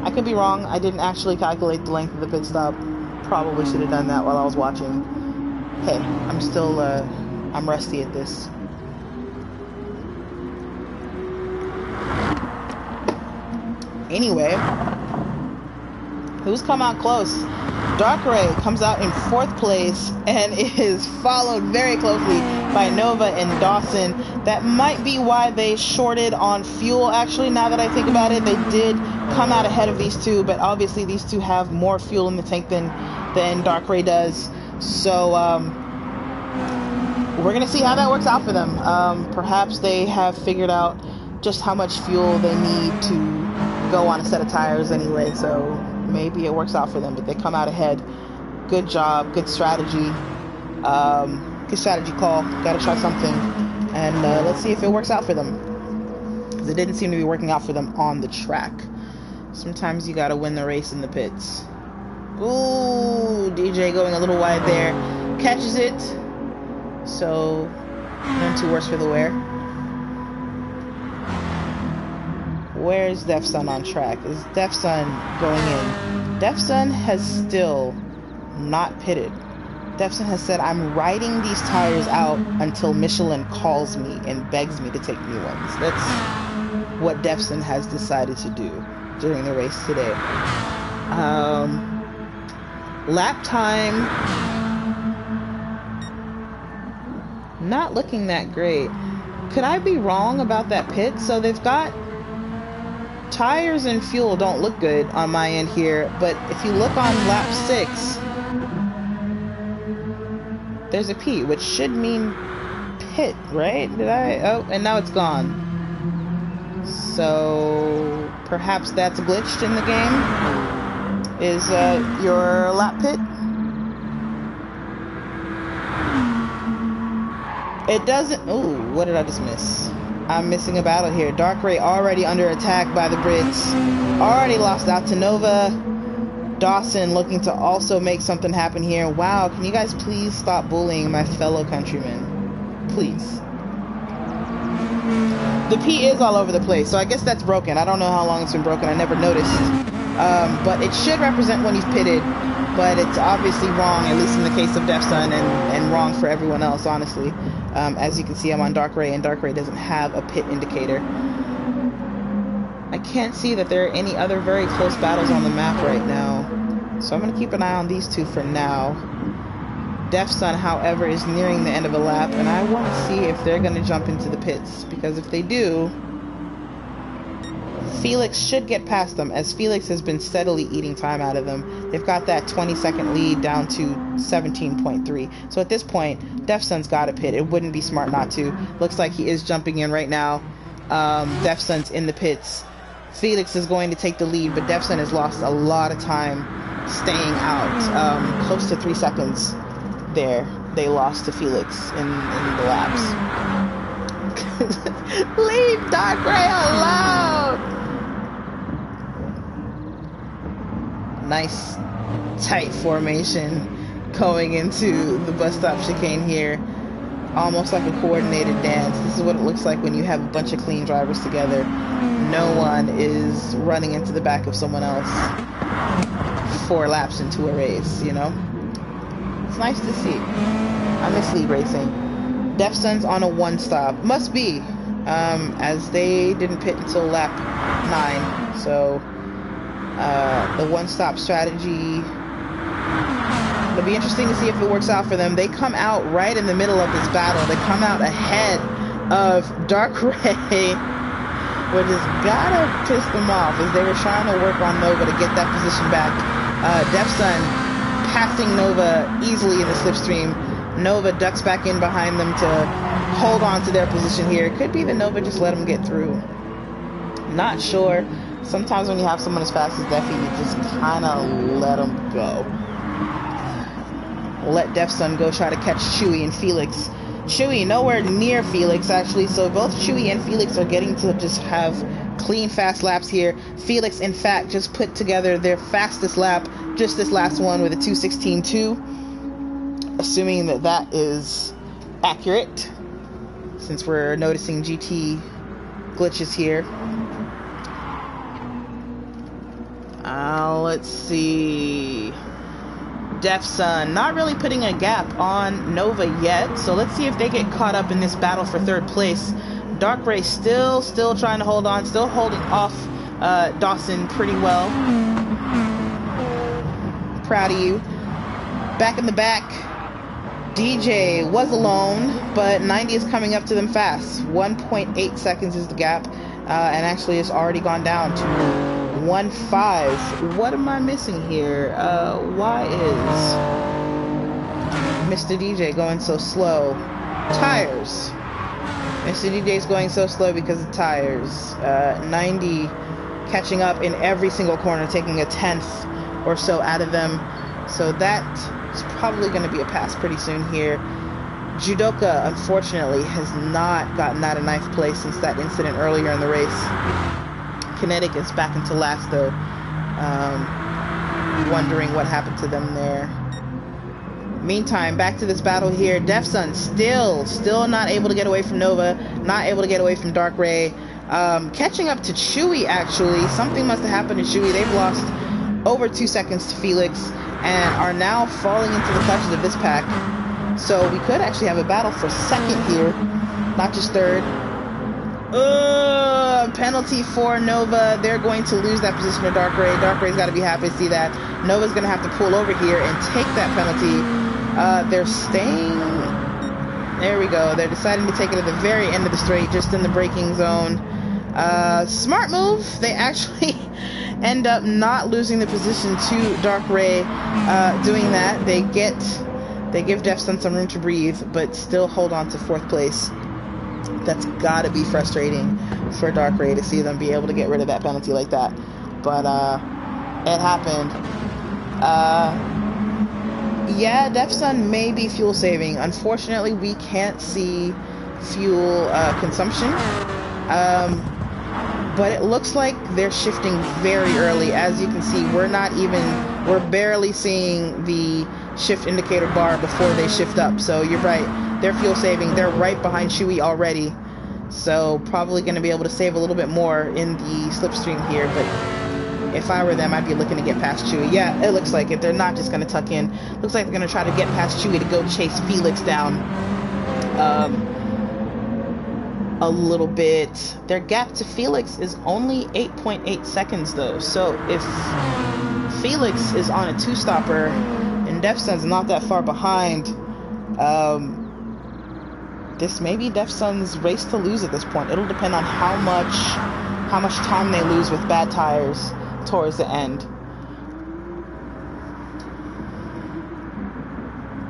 I could be wrong. I didn't actually calculate the length of the pit stop. Probably should have done that while I was watching. Hey, I'm still I'm rusty at this. Anyway, who's come out close? Darkray comes out in 4th place and is followed very closely by Nova and Dawson. That might be why they shorted on fuel, actually, now that I think about it. They did come out ahead of these two, but obviously these two have more fuel in the tank than Darkray does. So we're going to see how that works out for them. Perhaps they have figured out just how much fuel they need to go on a set of tires anyway, so maybe it works out for them, but they come out ahead. Good job, good strategy. Good strategy call. Gotta try something, and let's see if it works out for them, because it didn't seem to be working out for them on the track. Sometimes you gotta win the race in the pits. Ooh, DJ going a little wide there, catches it, so none too worse for the wear. Where's Defsun on track? Is Defsun going in? Defsun has still not pitted. Defsun has said, I'm riding these tires out until Michelin calls me and begs me to take new ones. That's what Defsun has decided to do during the race today. Lap time, not looking that great. Could I be wrong about that pit? So they've got tires and fuel don't look good on my end here, but if you look on lap 6, there's a P, which should mean pit, right? Oh, and now it's gone. So perhaps that's glitched in the game. Is your lap pit? It doesn't. Ooh, what did I just miss? I'm missing a battle here. Darkray already under attack by the Brits. Already lost out to Nova. Dawson looking to also make something happen here. Wow, can you guys please stop bullying my fellow countrymen? Please. The P is all over the place, so I guess that's broken. I don't know how long it's been broken. I never noticed. But it should represent when he's pitted, but it's obviously wrong, at least in the case of Defsun, and wrong for everyone else, honestly. As you can see, I'm on Darkray, and Darkray doesn't have a pit indicator. I can't see that there are any other very close battles on the map right now, so I'm going to keep an eye on these two for now. DefSun, however, is nearing the end of a lap, and I want to see if they're going to jump into the pits, because if they do, Felix should get past them, as Felix has been steadily eating time out of them. They've got that 20-second lead down to 17.3. So at this point, DefSun's got to pit. It wouldn't be smart not to. Looks like he is jumping in right now. DefSun's in the pits. Felix is going to take the lead, but DefSun has lost a lot of time staying out. Close to 3 seconds there they lost to Felix in the laps. Leave Dark Ray alone! Nice tight formation going into the bus stop chicane here. Almost like a coordinated dance. This is what it looks like when you have a bunch of clean drivers together. No one is running into the back of someone else 4 laps into a race, you know? It's nice to see. I miss league racing. DefSun's on a 1 stop. Must be, as they didn't pit until lap 9. So, the 1 stop strategy, it'll be interesting to see if it works out for them. They come out right in the middle of this battle. They come out ahead of Dark Ray, which has gotta piss them off, as they were trying to work on Nova to get that position back. DefSun passing Nova easily in the slipstream. Nova ducks back in behind them to hold on to their position here. It could be that Nova just let them get through. Not sure. Sometimes when you have someone as fast as Defy, you just kind of let them go. Let DefSun go try to catch Chewy and Felix. Chewy nowhere near Felix, actually, so both Chewy and Felix are getting to just have clean, fast laps here. Felix, in fact, just put together their fastest lap, just this last one, with a 2:16.2. Assuming that that is accurate, since we're noticing GT glitches here. Let's see. DefSun not really putting a gap on Nova yet, so let's see if they get caught up in this battle for 3rd place. Dark Ray still trying to hold on, still holding off Dawson pretty well. Proud of you. Back in the back, DJ was alone, but 90 is coming up to them fast. 1.8 seconds is the gap, and actually it's already gone down to 1.5. What am I missing here? Why is Mr. DJ going so slow? Tires. Mr. DJ's going so slow because of tires. 90 catching up in every single corner, taking a 10th or so out of them. So that is probably going to be a pass pretty soon here. Judoka, unfortunately, has not gotten out of 9th place since that incident earlier in the race. Kinetic is back into last, though. Wondering what happened to them there. Meantime, back to this battle here. DefSun still not able to get away from Nova, not able to get away from Dark Ray. Catching up to Chewy, actually. Something must have happened to Chewy. They've lost over 2 seconds to Felix and are now falling into the clutches of this pack. So we could actually have a battle for 2nd here, not just 3rd. Penalty for Nova. They're going to lose that position to Dark Ray. Dark Ray's got to be happy to see that. Nova's going to have to pull over here and take that penalty. They're staying. There we go. They're deciding to take it at the very end of the straight, just in the braking zone. Smart move. They actually end up not losing the position to Dark Ray. Doing that, they give DefSun some room to breathe, but still hold on to 4th place. That's gotta be frustrating for Dark Ray to see them be able to get rid of that penalty like that. But it happened. Yeah, DefSun may be fuel saving. Unfortunately, we can't see fuel consumption. But it looks like they're shifting very early. As you can see, we're barely seeing the shift indicator bar before they shift up. So you're right, they're fuel saving. They're right behind Chewy already. So probably going to be able to save a little bit more in the slipstream here. But if I were them, I'd be looking to get past Chewy. Yeah, it looks like it. They're not just going to tuck in. Looks like they're going to try to get past Chewy to go chase Felix down. A little bit. Their gap to Felix is only 8.8 seconds though. So if Felix is on a 2-stopper and DefSun's not that far behind, This may be Def Sun's race to lose at this point. It'll depend on how much time they lose with bad tires towards the end.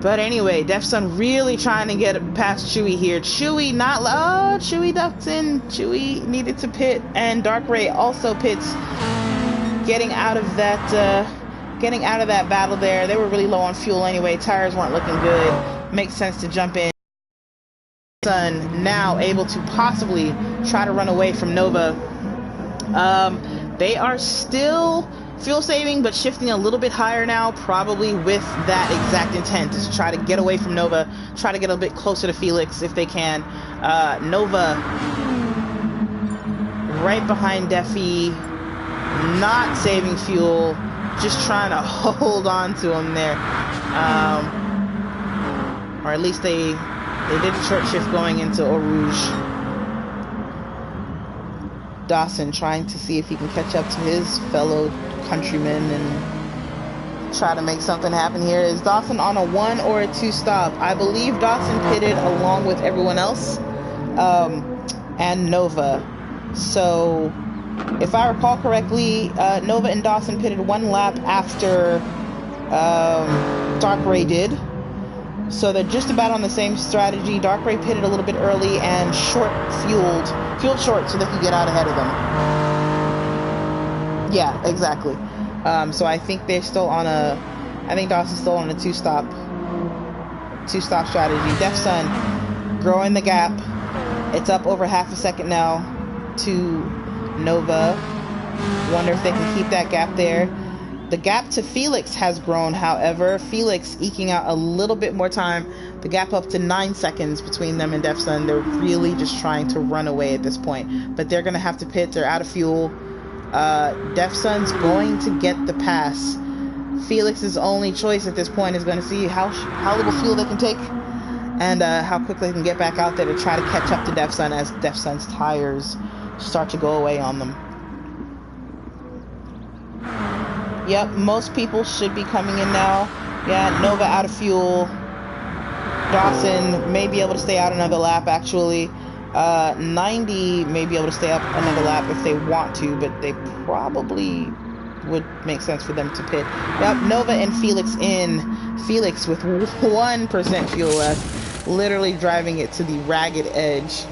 But anyway, Def Sun really trying to get past Chewy here. Chewy not... Oh, Chewy ducks in. Chewy needed to pit. And Dark Ray also pits. Getting out of that battle there. They were really low on fuel anyway. Tires weren't looking good. Makes sense to jump in. Sun now able to possibly try to run away from Nova. They are still fuel saving, but shifting a little bit higher now, probably with that exact intent, is to try to get away from Nova, try to get a bit closer to Felix if they can. Nova right behind Defy, not saving fuel, just trying to hold on to him there. Or at least they did a short shift going into Eau Rouge. Dawson trying to see if he can catch up to his fellow countrymen and try to make something happen here. Is Dawson on a 1 or a 2 stop? I believe Dawson pitted along with everyone else, and Nova. So if I recall correctly, Nova and Dawson pitted 1 lap after Dark Ray did. So they're just about on the same strategy. Dark Ray pitted a little bit early and fueled short so they could get out ahead of them. Yeah, exactly. So I think they're still on I think Dawson's still on a 2-stop strategy. Def Sun growing the gap. It's up over half a second now to Nova. Wonder if they can keep that gap there. The gap to Felix has grown, however. Felix eking out a little bit more time. The gap up to 9 seconds between them and Def Sun. They're really just trying to run away at this point. But they're going to have to pit. They're out of fuel. Def Sun's going to get the pass. Felix's only choice at this point is going to see how little fuel they can take and how quickly they can get back out there to try to catch up to Def Sun as Def Sun's tires start to go away on them. Yep, most people should be coming in now. Yeah, Nova out of fuel. Dawson may be able to stay out another lap, actually. 90 may be able to stay up another lap if they want to, but they probably would make sense for them to pit. Yep, Nova and Felix in. Felix with 1% fuel left, literally driving it to the ragged edge.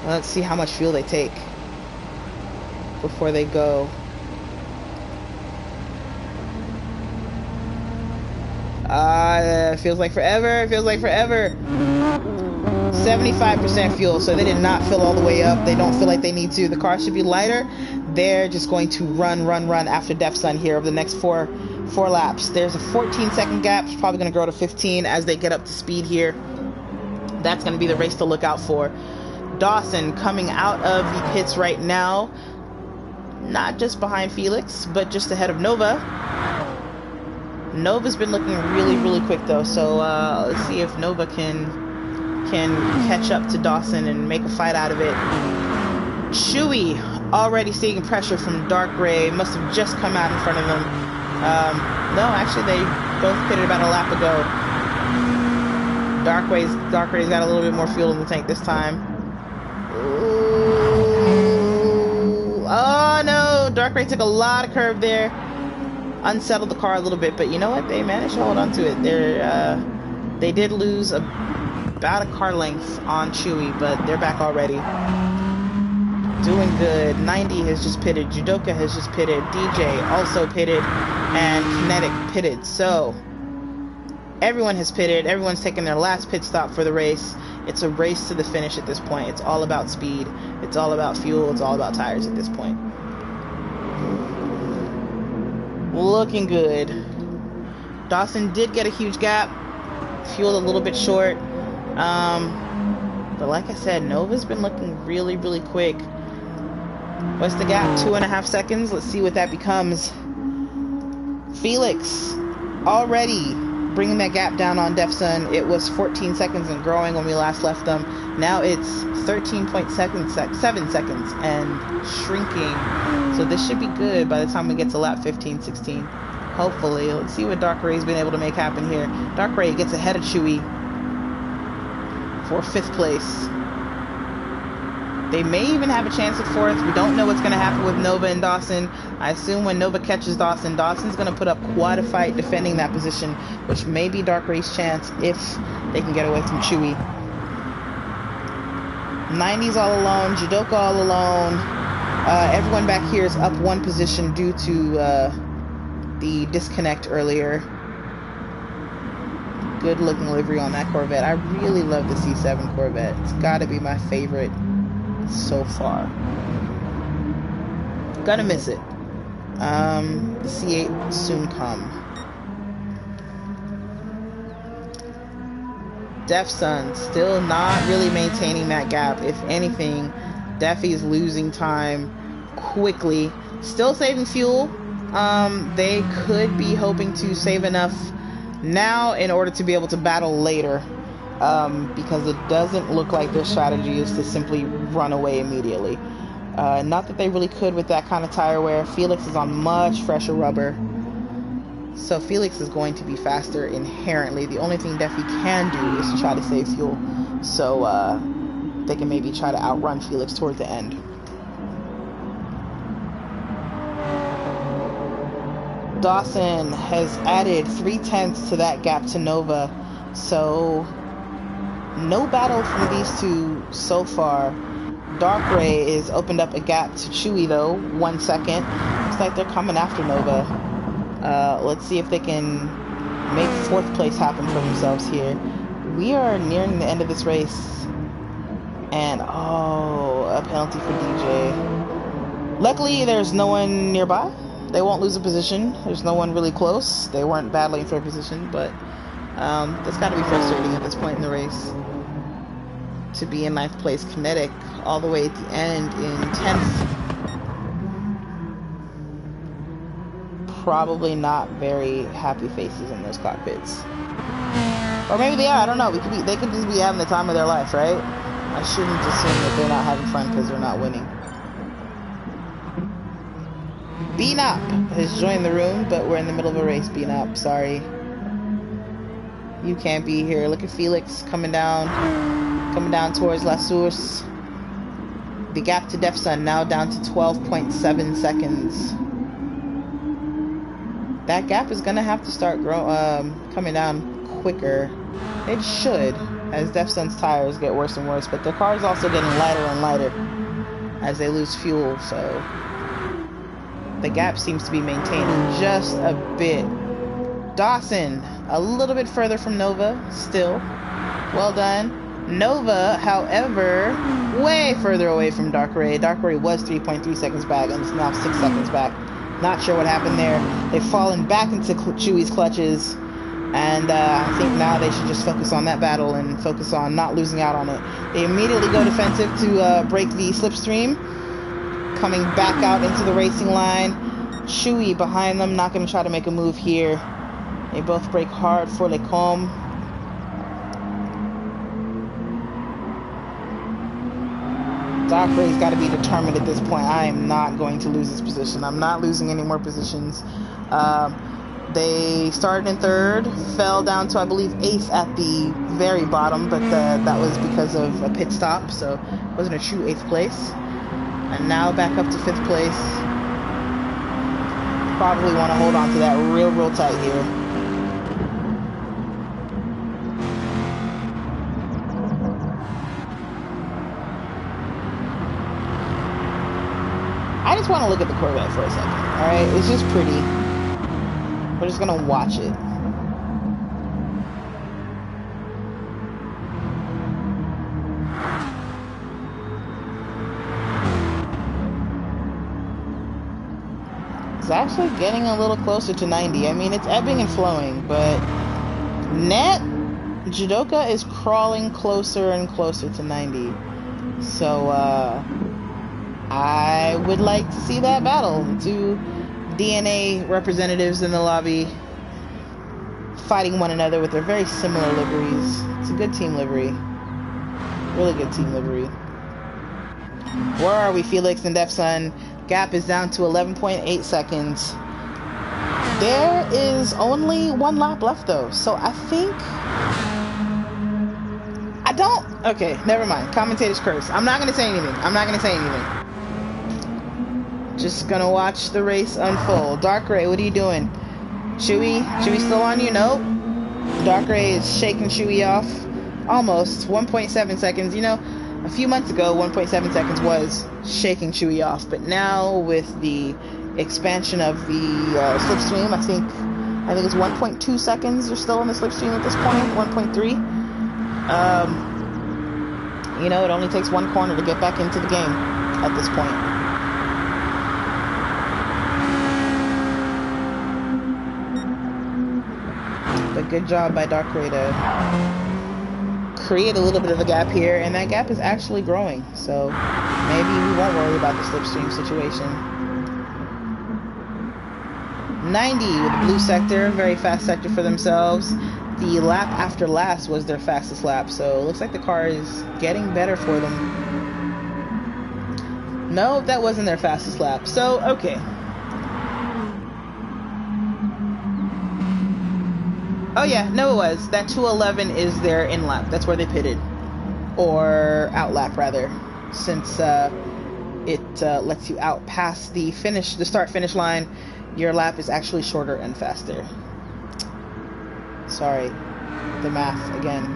Let's see how much fuel they take before they go. Feels like forever. Feels like forever. 75% fuel, so they did not fill all the way up. They don't feel like they need to. The car should be lighter. They're just going to run after Def Sun here over the next four laps. There's a 14-second gap. It's probably going to grow to 15 as they get up to speed here. That's going to be the race to look out for. Dawson coming out of the pits right now. Not just behind Felix, but just ahead of Nova. Nova's been looking really quick though, so let's see if Nova can catch up to Dawson and make a fight out of it. Chewy already seeing pressure from Dark Ray, must have just come out in front of them. No, actually they both pitted about a lap ago. Dark Ray's got a little bit more fuel in the tank this time. Ooh. Oh no, Dark Ray took a lot of curve there. Unsettled the car a little bit, but you know what? They managed to hold on to it. They did lose about a car length on Chewy, but they're back already. Doing good. 90 has just pitted. Judoka has just pitted. DJ also pitted. And Kinetic pitted. So, everyone has pitted. Everyone's taken their last pit stop for the race. It's a race to the finish at this point. It's all about speed. It's all about fuel. It's all about tires at this point. Looking good. Dawson did get a huge gap. Fueled a little bit short. But like I said, Nova's been looking really quick. What's the gap? 2.5 seconds. Let's see what that becomes. Felix already bringing that gap down on Def Sun. It was 14 seconds and growing when we last left them. Now it's 13.7 seconds and shrinking. So this should be good by the time we get to lap 15, 16. Hopefully. Let's see what Dark Ray's been able to make happen here. Dark Ray gets ahead of Chewy. for 5th place. They may even have a chance at 4th. We don't know what's going to happen with Nova and Dawson. I assume when Nova catches Dawson, Dawson's going to put up quite a fight defending that position, which may be Dark Ray's chance if they can get away from Chewy. 90's all alone, Jidoka all alone. Everyone back here is up 1 position due to the disconnect earlier. Good looking livery on that Corvette. I really love the C7 Corvette. It's got to be my favorite so far. Gonna miss it. The C8 will soon come. Def Sun still not really maintaining that gap. If anything, Defy is losing time quickly. Still saving fuel. They could be hoping to save enough now in order to be able to battle later. Because it doesn't look like their strategy is to simply run away immediately. Not that they really could with that kind of tire wear. Felix is on much fresher rubber, so Felix is going to be faster inherently. The only thing Defy can do is to try to save fuel, so they can maybe try to outrun Felix towards the end. Dawson has added 3/10 to that gap to Nova, so no battle from these two so far. Dark Ray is opened up a gap to Chewy though, 1 second. Looks like they're coming after Nova. Let's see if they can make 4th place happen for themselves here. We are nearing the end of this race. And oh, a penalty for DJ. Luckily there's no one nearby. They won't lose a position. There's no one really close. They weren't battling for a position, but that's got to be frustrating at this point in the race. To be in 9th place, Kinetic all the way at the end in 10th. Probably not very happy faces in those cockpits. Or maybe they are, I don't know. They could just be having the time of their life, right? I shouldn't assume that they're not having fun because they're not winning. Beanop has joined the room, but we're in the middle of a race, Beanop. Sorry. You can't be here. Look at Felix coming down towards La Source. The gap to Def Sun now down to 12.7 seconds. That gap is gonna have to start coming down quicker. It should, as Def Sun's tires get worse and worse, but their car is also getting lighter and lighter as they lose fuel, so the gap seems to be maintaining just a bit. Dawson, a little bit further from Nova, still. Well done. Nova, however, way further away from Dark Ray. Dark Ray was 3.3 seconds back, and it's now 6 seconds back. Not sure what happened there. They've fallen back into Chewy's clutches, and I think now they should just focus on that battle and focus on not losing out on it. They immediately go defensive to break the slipstream. Coming back out into the racing line. Chewy behind them, not going to try to make a move here. They both break hard for Lecombe. Dark Ray's got to be determined at this point. I am not going to lose this position. I'm not losing any more positions. They started in 3rd, fell down to, I believe, 8th at the very bottom, but that was because of a pit stop, so it wasn't a true 8th place. And now back up to 5th place. Probably want to hold on to that real tight here. I just want to look at the Corvette for a second. Alright, it's just pretty. We're just going to watch it. It's actually getting a little closer to 90. I mean, it's ebbing and flowing, but net Jidoka is crawling closer and closer to 90. So, I would like to see that battle. Two DNA representatives in the lobby fighting one another with their very similar liveries. It's a good team livery. Really good team livery. Where are we, Felix and Def Sun? Gap is down to 11.8 seconds. There is only 1 lap left though, so I don't. Okay, never mind. Commentator's curse. I'm not gonna say anything. I'm not gonna say anything. Just gonna watch the race unfold. Dark Ray, what are you doing? Chewy? Chewy still on you? Nope. Dark Ray is shaking Chewy off. Almost. 1.7 seconds. You know, a few months ago, 1.7 seconds was shaking Chewy off. But now, with the expansion of the slipstream, I think it's 1.2 seconds. You're still in the slipstream at this point. 1.3. You know, it only takes one corner to get back into the game at this point. But good job by Dark Ray to create a little bit of a gap here, and that gap is actually growing, so maybe we won't worry about the slipstream situation. 90 with the blue sector, very fast sector for themselves. The lap after last was their fastest lap, so it looks like the car is getting better for them. No, that wasn't their fastest lap, so okay. Oh yeah, no it was. That 2:11 is their in lap. That's where they pitted. Or out lap rather. Since it lets you out past the start finish line, your lap is actually shorter and faster. Sorry. The math again.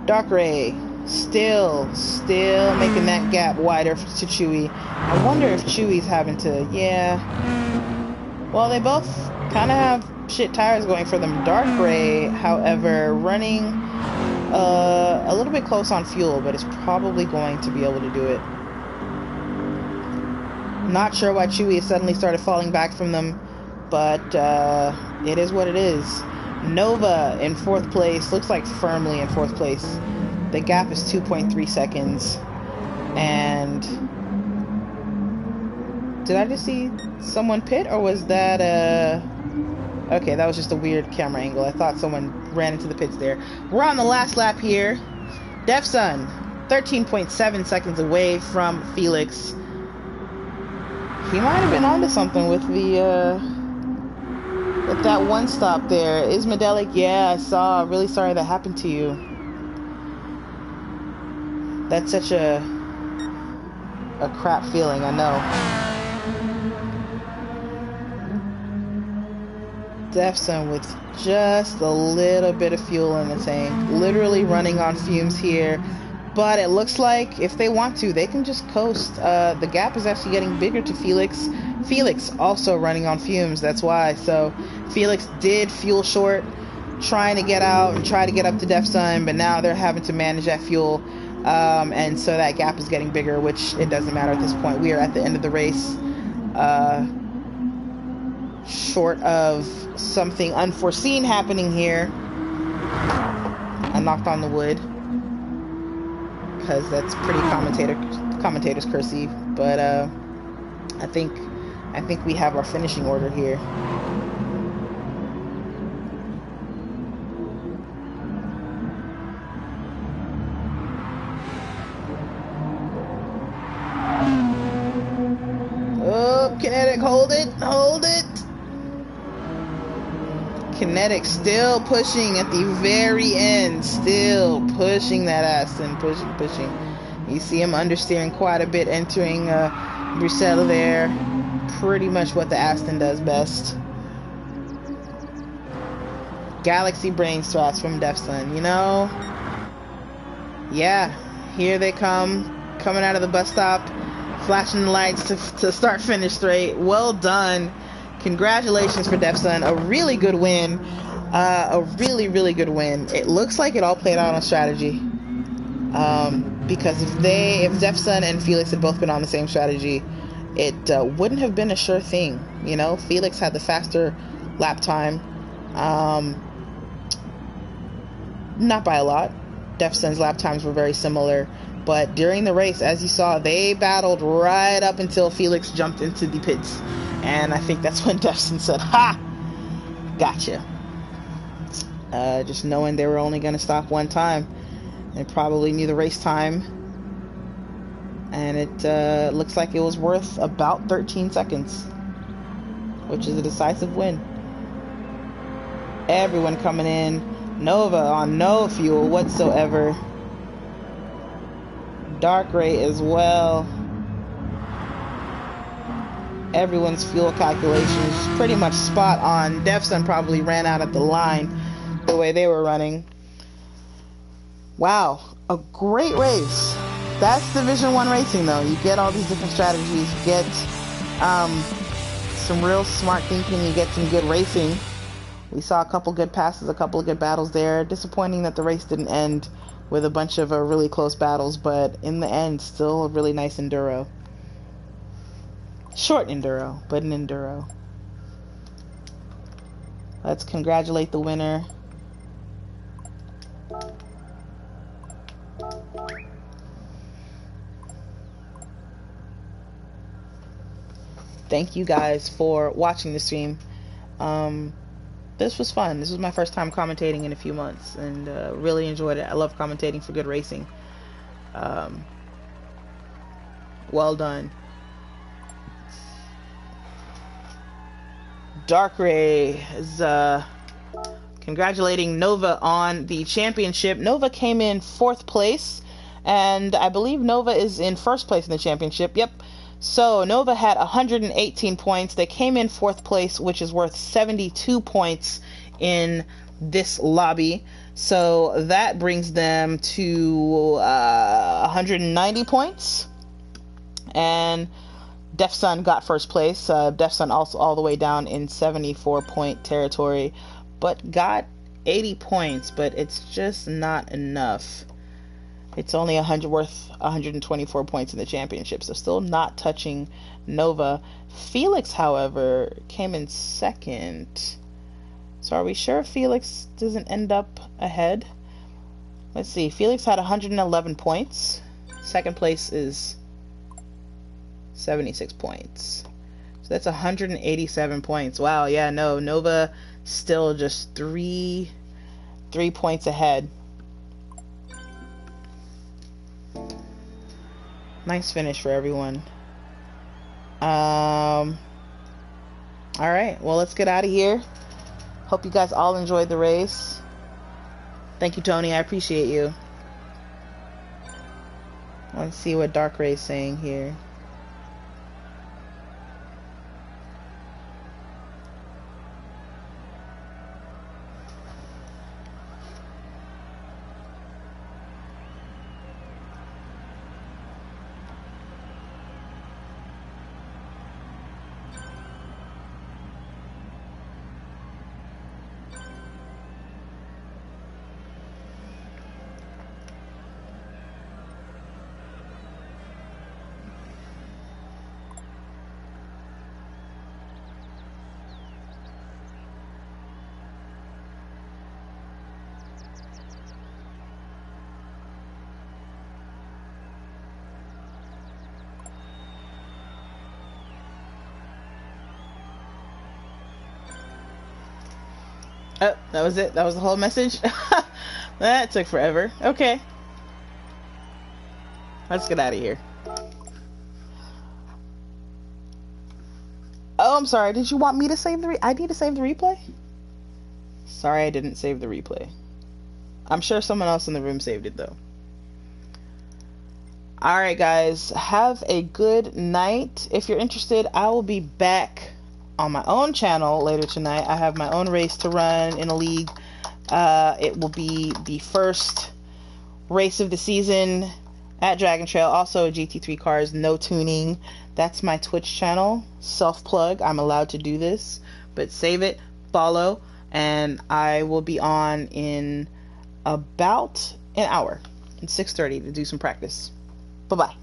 Dark Ray still making that gap wider to Chewy. I wonder if Chewy's having to, yeah. Well, they both kind of have shit tires going for them. Dark Ray, however, running a little bit close on fuel, but is probably going to be able to do it. Not sure why Chewy has suddenly started falling back from them, but it is what it is. Nova in 4th place, looks like firmly in 4th place. The gap is 2.3 seconds. And did I just see someone pit, or was that okay, that was just a weird camera angle. I thought someone ran into the pits there. We're on the last lap here. DefSun, 13.7 seconds away from Felix. He might have been onto something with the with that one stop there. Ismadelic, yeah, I saw. Really sorry that happened to you. That's such a crap feeling, I know. DefSun with just a little bit of fuel in the tank, literally running on fumes here, but it looks like if they want to, they can just coast. The gap is actually getting bigger to Felix. Felix also running on fumes, that's why. So Felix did fuel short, trying to get out and try to get up to DefSun, but now they're having to manage that fuel, and so that gap is getting bigger, which it doesn't matter at this point. We are at the end of the race. Short of something unforeseen happening here. I knocked on the wood because that's pretty commentator's cursy, but I think we have our finishing order here. Oh, Kinetic, hold it. Kinetic still pushing at the very end, still pushing that Aston, pushing. You see him understeering quite a bit, entering Bruxelles there. Pretty much what the Aston does best. Galaxy Brain Strats from DefSun, you know? Yeah, here they come, coming out of the bus stop, flashing the lights to start finish straight. Well done. Congratulations for DefSun. A really good win. A really good win. It looks like it all played out on strategy. Because if DefSun and Felix had both been on the same strategy, it wouldn't have been a sure thing. You know, Felix had the faster lap time. Not by a lot. DefSun's lap times were very similar. But during the race, as you saw, they battled right up until Felix jumped into the pits. And I think that's when DefSun said, "Ha! Gotcha." Just knowing they were only going to stop one time. They probably knew the race time. And it looks like it was worth about 13 seconds. Which is a decisive win. Everyone coming in. Nova on no fuel whatsoever. Dark Ray as well. Everyone's fuel calculations pretty much spot on. Defsun probably ran out at the line the way they were running. Wow, a great race. That's Division 1 racing though. You get all these different strategies, you get some real smart thinking, you get some good racing. We saw a couple good passes, a couple of good battles there. Disappointing that the race didn't end with a bunch of really close battles, but in the end, still a really nice enduro. Short enduro, but an enduro. Let's congratulate the winner. Thank you guys for watching the stream. This was fun. This was my first time commentating in a few months, and really enjoyed it. I love commentating for good racing. Well done. Dark Ray is congratulating Nova on the championship. Nova came in 4th place, and I believe Nova is in 1st place in the championship. Yep. So Nova had 118 points. They came in 4th place, which is worth 72 points in this lobby. So that brings them to 190 points. And Defsun got 1st place. Defsun also all the way down in 74-point territory, but got 80 points, but it's just not enough. It's only worth 124 points in the championship, so still not touching Nova. Felix, however, came in 2nd. So are we sure Felix doesn't end up ahead? Let's see. Felix had 111 points. 2nd place is 76 points. So that's 187 points. Wow, yeah, no, Nova still just three points ahead. Nice finish for everyone. Alright, well, let's get out of here. Hope you guys all enjoyed the race. Thank you, Tony. I appreciate you. Let's see what Dark Ray's saying here. Oh, that was it? That was the whole message? That took forever. Okay. Let's get out of here. Oh, I'm sorry. Did you want me to save the I need to save the replay? Sorry, I didn't save the replay. I'm sure someone else in the room saved it, though. Alright, guys. Have a good night. If you're interested, I will be back on my own channel later tonight. I have my own race to run in a league. It will be the first race of the season at Dragon Trail. Also GT3 cars, no tuning. That's my Twitch channel. Self-plug. I'm allowed to do this. But save it, follow, and I will be on in about an hour, at 6:30, to do some practice. Bye-bye.